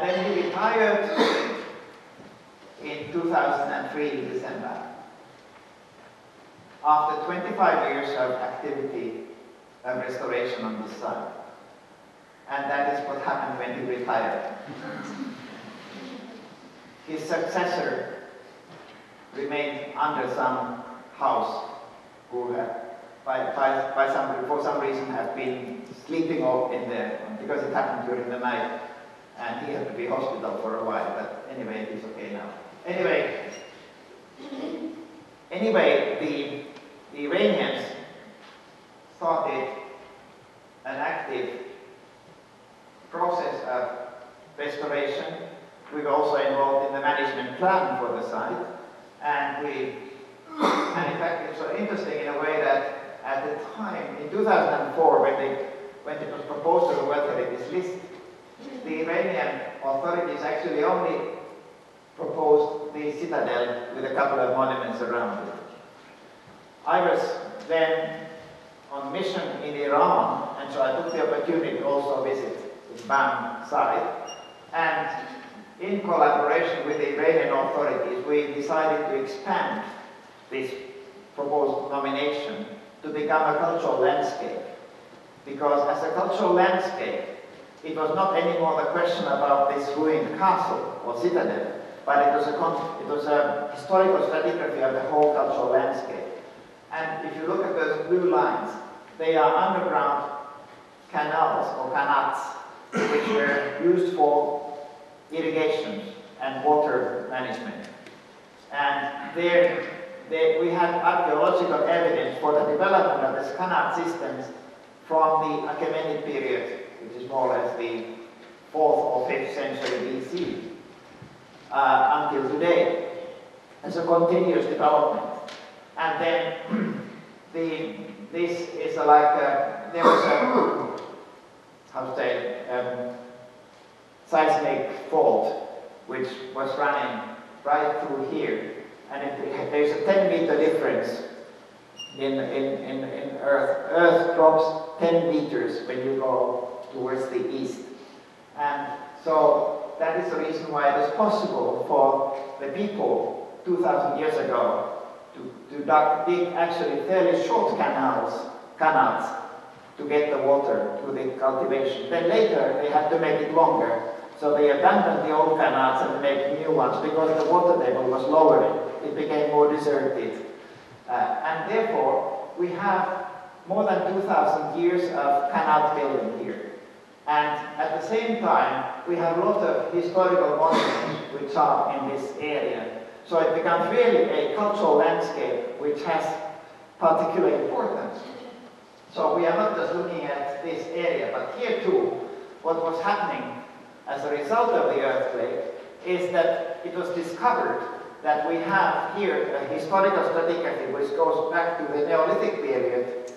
then he retired in 2003 in December, after 25 years of activity of restoration on this site. And that is what happened when he retired. His successor remained under some house who had, for some reason, had been sleeping off in there because it happened during the night, and he had to be hospital for a while. But anyway, he's okay now. Anyway, the Iranians started an active process of restoration. We were also involved in the management plan for the site, and in fact, it's so interesting in a way that at the time, in 2004, when it was proposed to the World Heritage List, the Iranian authorities actually only proposed the citadel with a couple of monuments around it. I was then on mission in Iran, and so I took the opportunity to also visit the BAM site. And in collaboration with the Iranian authorities, we decided to expand this proposed nomination to become a cultural landscape. Because as a cultural landscape, it was not anymore the question about this ruined castle or citadel, but it was a historical stratigraphy of the whole cultural landscape. And if you look at those blue lines, they are underground canals or kanats, which were used for irrigation and water management. And we had archaeological evidence for the development of these kanat systems from the Achaemenid period, which is more or less the 4th or 5th century BC, until today, as a continuous development. And then this is there was a, how to say, seismic fault which was running right through here, and there's a 10-meter difference in Earth. Earth drops 10 meters when you go towards the east, and so that is the reason why it was possible for the people 2,000 years ago to dig actually fairly short canals to get the water to the cultivation. Then later they had to make it longer, so they abandoned the old canals and made new ones because the water table was lowering. It became more deserted. And therefore, we have more than 2,000 years of canal building here. And at the same time, we have a lot of historical monuments which are in this area. So it becomes really a cultural landscape which has particular importance. So we are not just looking at this area, but here too, what was happening as a result of the earthquake is that it was discovered that we have here a historical stratigraphy which goes back to the Neolithic period,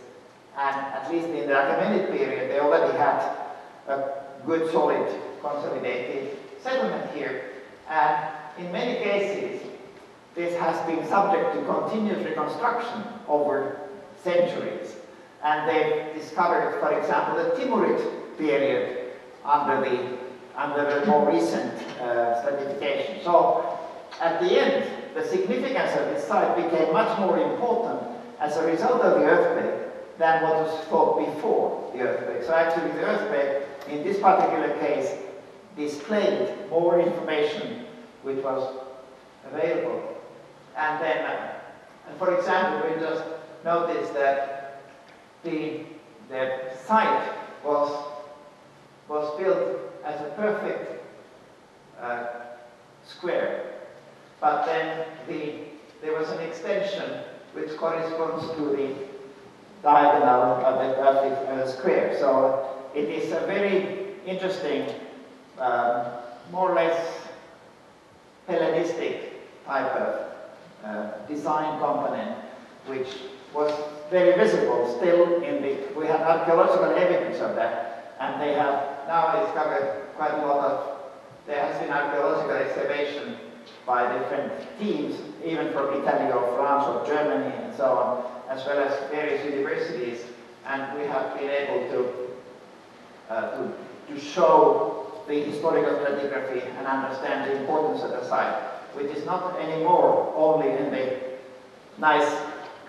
and at least in the Achaemenid period they already had a good solid consolidated settlement here. And in many cases this has been subject to continuous reconstruction over centuries. And they've discovered, for example, the Timurid period under the more recent stratification. So at the end, the significance of this site became much more important as a result of the earthquake than what was thought before the earthquake. So actually the earthquake, in this particular case, displayed more information which was available. And then, for example, we just noticed that the site was built as a perfect square, but then there was an extension which corresponds to the diagonal of the perfect square. So it is a very interesting, more or less Hellenistic type of design component, which was very visible still in the, we have archaeological evidence of that, and they have now discovered quite a lot of, there has been archaeological excavation by different teams, even from Italy or France or Germany and so on, as well as various universities, and we have been able to show the historical stratigraphy and understand the importance of the site, which is not anymore only in the nice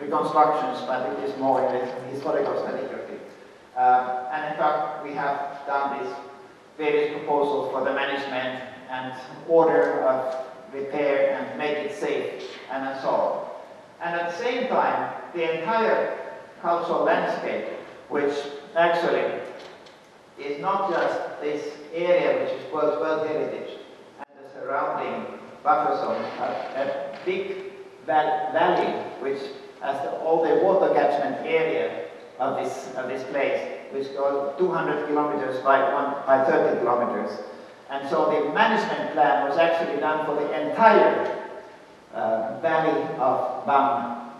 reconstructions, but it is more in the historical stratigraphy. And in fact, we have done these various proposals for the management and order of repair and make it safe and so on. And at the same time, the entire cultural landscape, which actually is not just this area which is World Heritage and the surrounding buffer zone, a big valley which has all the water catchment area of this place, which goes 200 kilometers by 30 kilometers. And so the management plan was actually done for the entire valley of BAM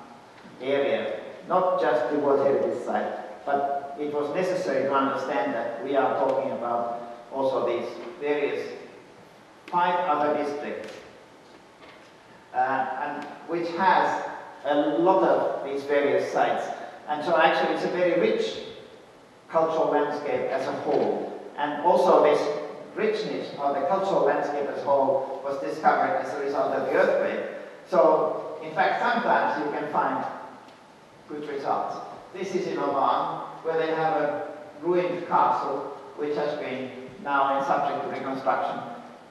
area, not just the World Heritage Site, but it was necessary to understand that we are talking about also these various 5 other districts, and which has a lot of these various sites. And so actually it's a very rich cultural landscape as a whole. And also this richness of the cultural landscape as a whole was discovered as a result of the earthquake. So in fact sometimes you can find good results. This is in Oman, where they have a ruined castle which has been now subject to reconstruction.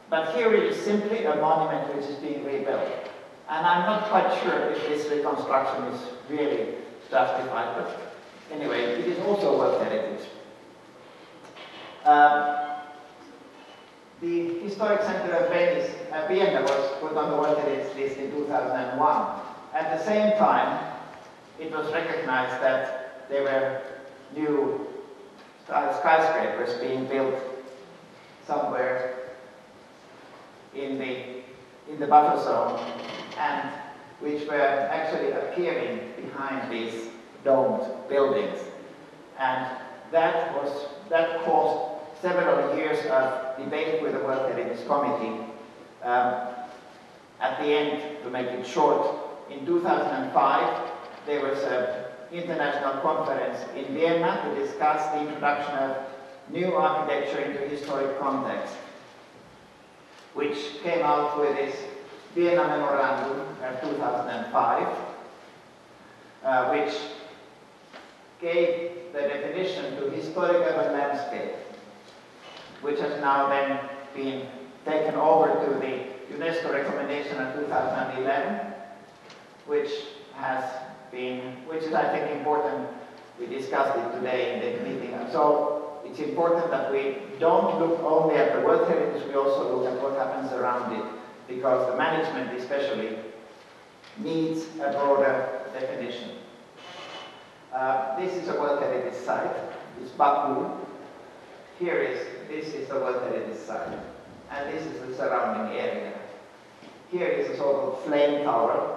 But here it is simply a monument which is being rebuilt. And I'm not quite sure if this reconstruction is really justified, but anyway, it is also World Heritage. The Historic Center of Venice, Vienna, was put on the World Heritage list in 2001. At the same time, it was recognized that there were new skyscrapers being built somewhere in the buffer zone, and which were actually appearing behind these domed buildings. And that caused several years of debate with the World Heritage Committee. At the end, to make it short, in 2005, there was an international conference in Vienna to discuss the introduction of new architecture into historic context, which came out with this Vienna Memorandum of 2005, which gave the definition to historic urban landscape, which has now then been taken over to the UNESCO recommendation of 2011, which is I think important. We discussed it today in the meeting. And so it's important that we don't look only at the World Heritage, we also look at what happens around it, because the management especially needs a broader definition. This is a World Heritage Site. It's Baku. This is the World Heritage Site. And this is the surrounding area. Here is a so-called flame tower.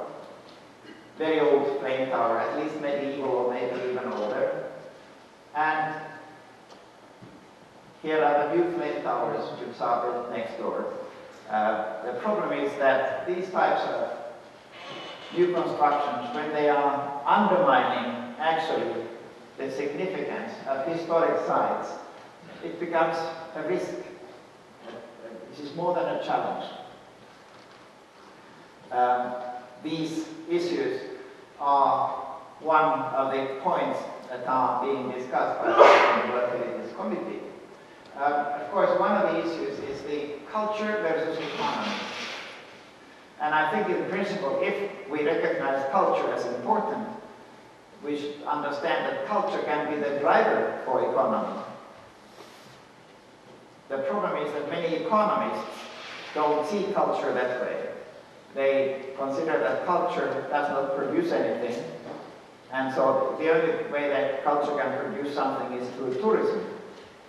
Very old flame tower, at least medieval or maybe even older. And here are the new flame towers which are built next door. The problem is that these types of new constructions, when they are undermining actually the significance of historic sites, it becomes a risk. This is more than a challenge. These issues are one of the points that are being discussed by the World Heritage Committee. Of course, one of the issues is the culture versus economy. And I think in principle, if we recognize culture as important, we should understand that culture can be the driver for economy. The problem is that many economists don't see culture that way. They consider that culture does not produce anything, and so the only way that culture can produce something is through tourism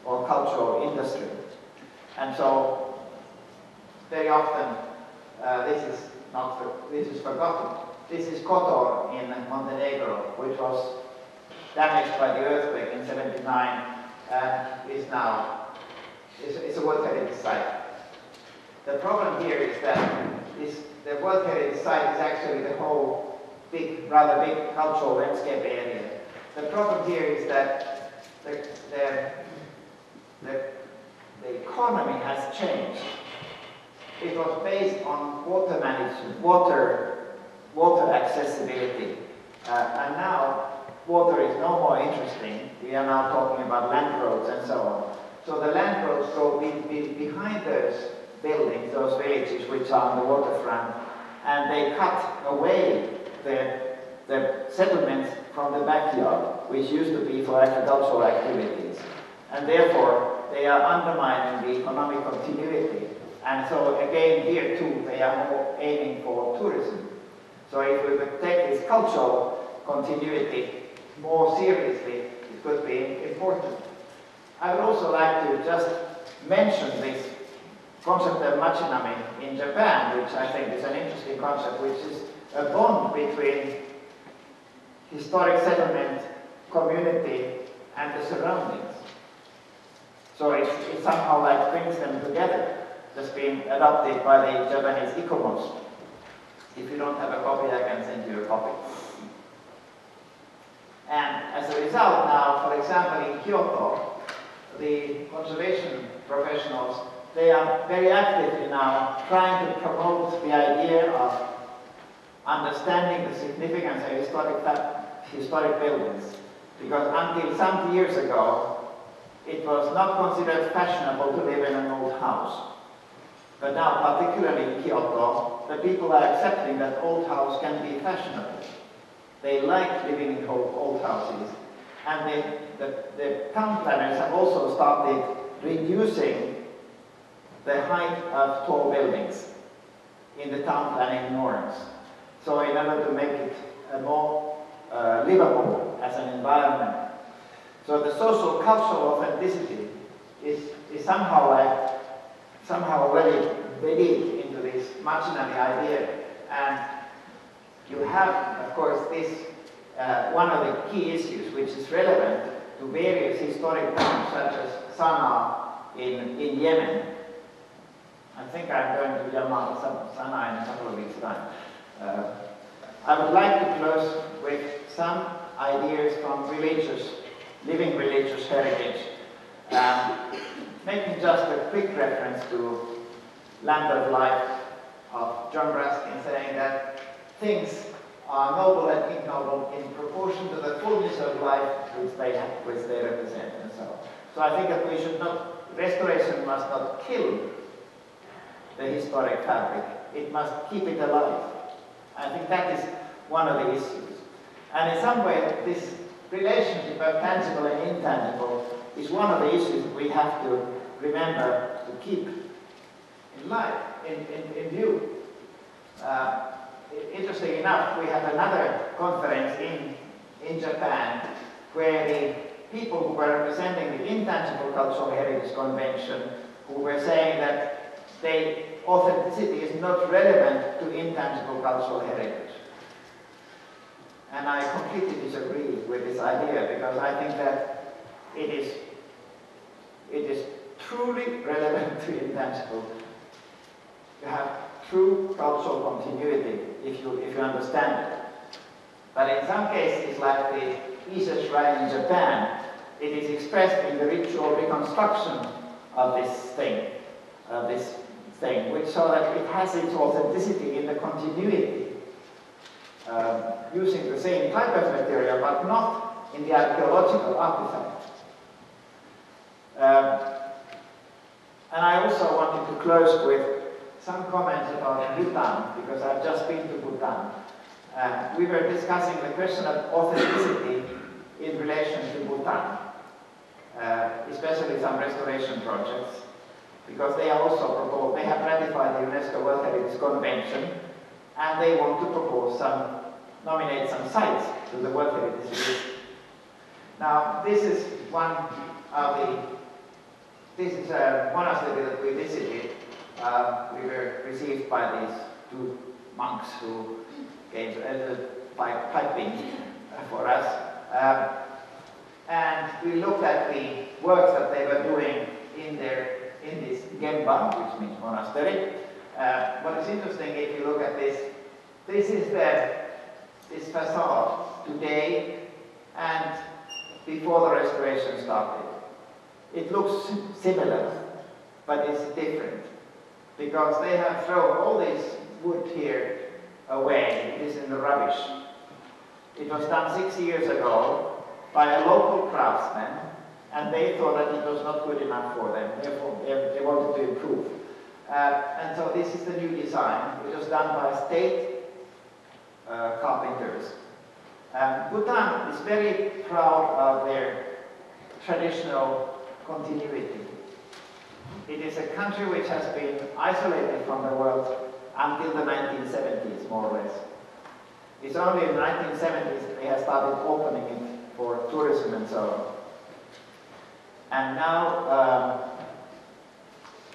or cultural industry. And so very often this is forgotten. This is Kotor in Montenegro, which was damaged by the earthquake in '79 and is now it's a World Heritage Site. The problem here is that the World Heritage Site is actually the whole rather big cultural landscape area. The problem here is that the economy has changed. It was based on water management, water accessibility, and now water is no more interesting. We are now talking about land roads and so on. So the land roads go behind those buildings, those villages which are on the waterfront, and they cut away the settlements from the backyard, which used to be for agricultural activities. And therefore, they are undermining the economic continuity. And so again, here too, they are more aiming for tourism. So if we would take this cultural continuity more seriously, it could be important. I would also like to just mention this concept of machinami in Japan, which I think is an interesting concept, which is a bond between historic settlement, community, and the surroundings. So it somehow like brings them together. That's been adopted by the Japanese ICOMOS. If you don't have a copy, I can send you a copy. And as a result now, for example, in Kyoto, the conservation professionals, they are very actively now trying to promote the idea of understanding the significance of historic buildings. Because until some years ago, it was not considered fashionable to live in an old house. But now, particularly in Kyoto, the people are accepting that old house can be fashionable. They like living in old houses. And the town planners have also started reducing the height of tall buildings in the town planning norms. So in order to make it more livable as an environment. So the social cultural authenticity is somehow already embedded into this machinami idea. And you have, of course, this one of the key issues which is relevant to various historic towns such as Sana'a in Yemen. I think I'm going to Sana'a in a couple of weeks' time. I would like to close with some ideas from living religious heritage, making just a quick reference to Land of Life of John Ruskin, saying that things are noble and ignoble in proportion to the fullness of life which they represent, and so on. So I think that we should not, restoration must not kill the historic fabric. It must keep it alive. I think that is one of the issues. And in some way, this relationship of tangible and intangible is one of the issues we have to remember to keep in life, in view. Interesting enough, we had another conference in Japan where the people who were representing the Intangible Cultural Heritage Convention, who were saying that authenticity is not relevant to intangible cultural heritage. And I completely disagree with this idea, because I think that it is truly relevant to intangible to have true cultural continuity if you understand it. But in some cases, like the Ise shrine in Japan, it is expressed in the ritual reconstruction of this thing, which so that it has its authenticity in the continuity, using the same type of material, but not in the archaeological artifact. And I also wanted to close with some comments about Bhutan, because I've just been to Bhutan. We were discussing the question of authenticity in relation to Bhutan, especially some restoration projects, because they are also proposed, they have ratified the UNESCO World Heritage Convention, and they want to propose nominate some sites to the World Heritage list. Now, this is one of this is a monastery that we visited. We were received by these two monks who gave piping for us. And we looked at the works that they were doing in this gemba, which means monastery. What is interesting, if you look at this is this facade today and before the restoration started. It looks similar, but it's different, because they have thrown all this wood here away. It is in the rubbish. It was done 6 years ago by a local craftsman, and they thought that it was not good enough for them. Therefore, they wanted to improve. And so this is the new design. It was done by state carpenters. Bhutan is very proud of their traditional continuity. It is a country which has been isolated from the world until the 1970s, more or less. It's only in the 1970s that they have started opening it for tourism and so on. And now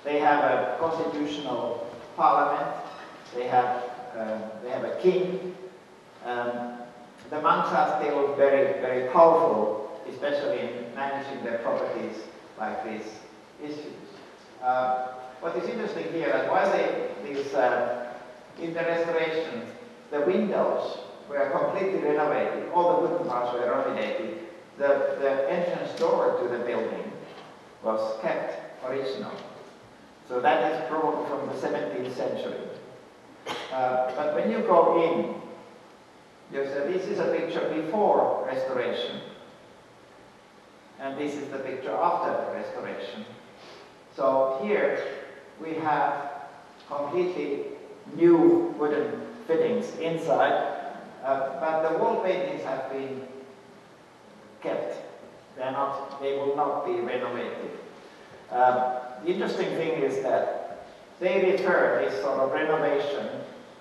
they have a constitutional parliament, they have a king. The monks are still very, very powerful, especially in managing their properties like these issues. What is interesting here, that while in the restoration, the windows were completely renovated, all the wooden parts were renovated, the entrance door to the building was kept original. So that is probably from the 17th century. But when you go in, this is a picture before restoration, and this is the picture after the restoration. So here we have completely new wooden fittings inside, but the wall paintings have been kept. They will not be renovated. The interesting thing is that they refer this sort of renovation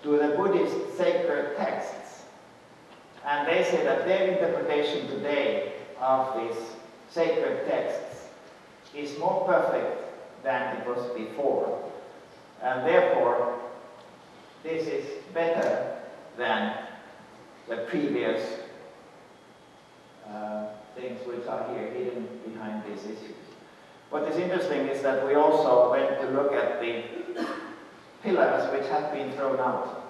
to the Buddhist sacred texts. And they say that their interpretation today of these sacred texts is more perfect than it was before. And therefore, this is better than the previous things which are here hidden behind these issues. What is interesting is that we also went to look at the pillars which have been thrown out.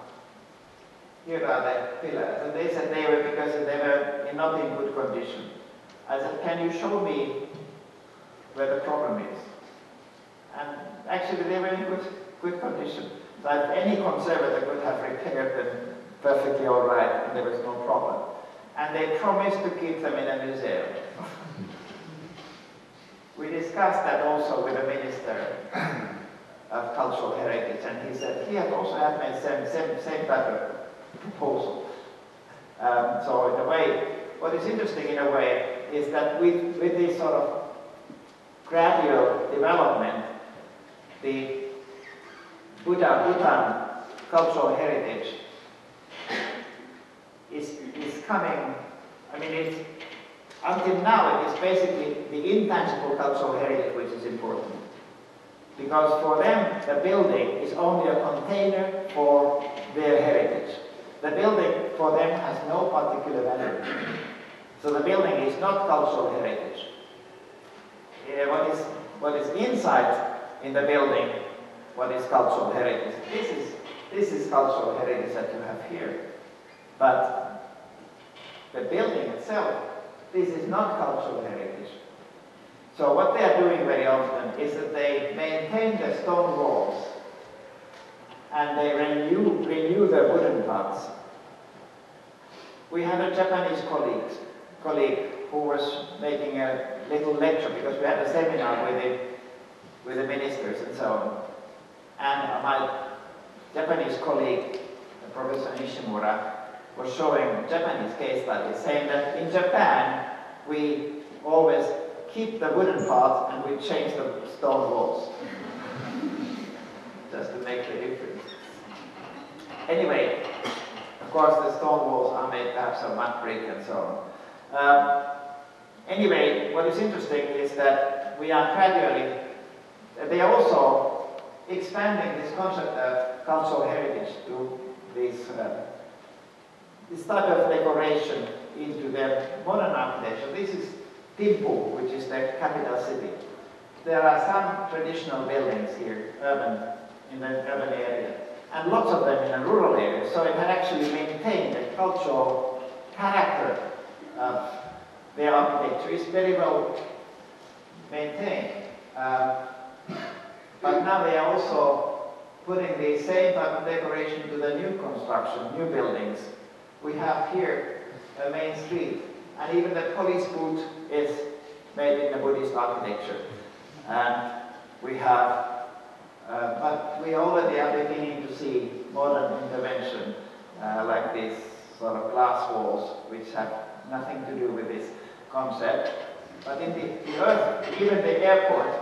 Here are the pillars, and they said they were because they were not in good condition. I said, can you show me where the problem is? And actually they were in good condition. So any conservator could have repaired them perfectly all right, and there was no problem. And they promised to keep them in a museum. We discussed that also with the Minister of Cultural Heritage, and he said he had also had made same type of proposal. So in a way, what is interesting in a way is that with this sort of gradual development, the Bhutan cultural heritage is coming, I mean, until now it is basically the intangible cultural heritage which is important. Because for them, the building is only a container for their heritage. The building for them has no particular value. So the building is not cultural heritage. What is inside in the building, what is cultural heritage? this is cultural heritage that you have here. But the building itself, this is not cultural heritage. So what they are doing very often is that they maintain the stone walls and they renew the wooden parts. We had a Japanese colleague who was making a little lecture because we had a seminar with the ministers and so on. And my Japanese colleague, Professor Nishimura, was showing Japanese case studies, saying that in Japan we always keep the wooden part and we change the stone walls. Just to make the difference. Anyway, of course the stone walls are made perhaps of mud brick and so on. Anyway, what is interesting is that we are gradually, they are also expanding this concept of cultural heritage to this type of decoration into their modern architecture. This is Thimphu, which is the capital city. There are some traditional buildings here, in the urban area, and lots of them in the rural areas. So it had actually maintained the cultural character of their architecture. It's very well maintained. But now they are also putting the same type of decoration to the new construction, new buildings. We have here a main street, and even the police boot is made in the Buddhist architecture. And we have, but we already are beginning to see modern intervention, like these sort of glass walls, which have nothing to do with this concept. But in the earth, even the airport,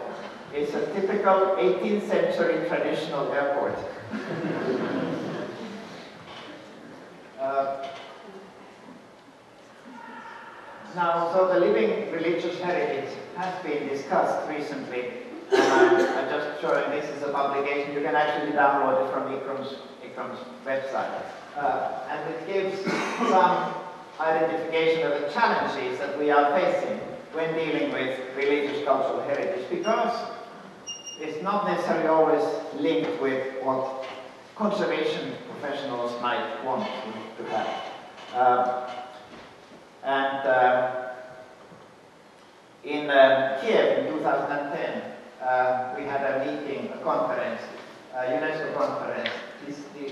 is a typical 18th century traditional airport. Now, so the living religious heritage has been discussed recently, and I'm just showing this is a publication. You can actually download it from ICROM's website. And it gives some identification of the challenges that we are facing when dealing with religious cultural heritage, because it's not necessarily always linked with what conservation professionals might want to have. In Kiev in 2010, we had a meeting, a conference, a UNESCO conference,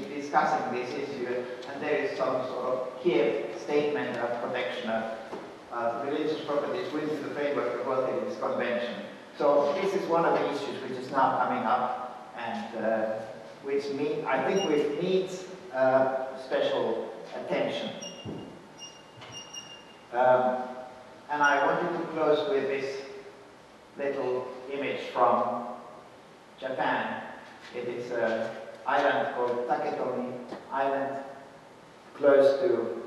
discussing this issue, and there is some sort of Kiev statement of protection of religious properties within the framework of World Heritage Convention. So this is one of the issues which is now coming up, and which I think needs special attention. And I wanted to close with this little image from Japan. It is an island called Taketomi Island, close to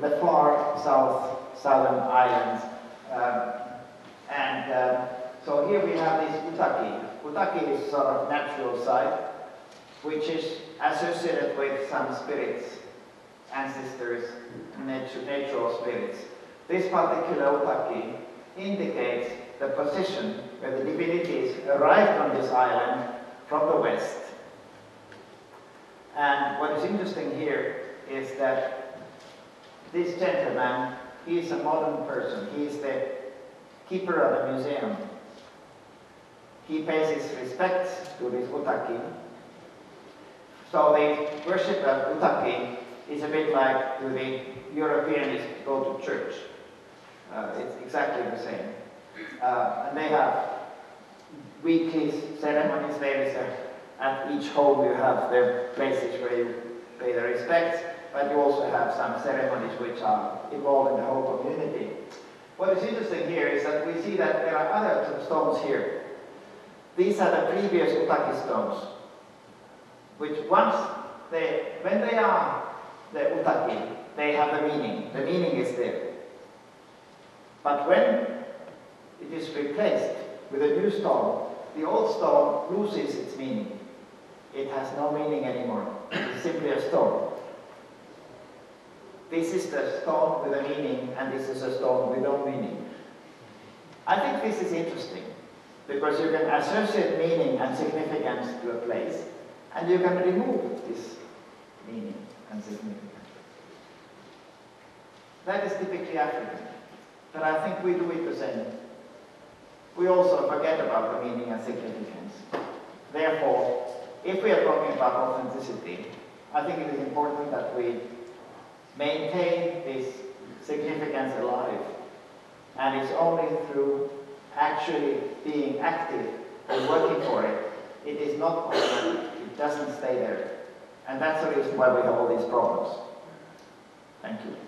the far southern islands. So here we have this utaki. Utaki is sort of natural site, which is associated with some spirits, ancestors, natural spirits. This particular utaki indicates the position where the divinities arrived on this island from the west. And what is interesting here is that this gentleman, he is a modern person. He is the keeper of the museum. He pays his respects to this utaki. So the worship of utaki is a bit like to the Europeans go to church. It's exactly the same. And they have weekly ceremonies. At each home you have the places where you pay the respects, but you also have some ceremonies which are involved in the whole community. What is interesting here is that we see that there are other stones here. These are the previous utaki stones, which when they are the utaki, they have a meaning. The meaning is there. But when it is replaced with a new stone, the old stone loses its meaning. It has no meaning anymore. It's simply a stone. This is the stone with a meaning, and this is a stone with no meaning. I think this is interesting. Because you can associate meaning and significance to a place, and you can remove this meaning and significance. That is typically African, but I think we do it the same. We also forget about the meaning and significance. Therefore, if we are talking about authenticity, I think it is important that we maintain this significance alive. And it's only through actually being active and working for it. It is not automatic. It doesn't stay there. And that's the reason why we have all these problems. Thank you.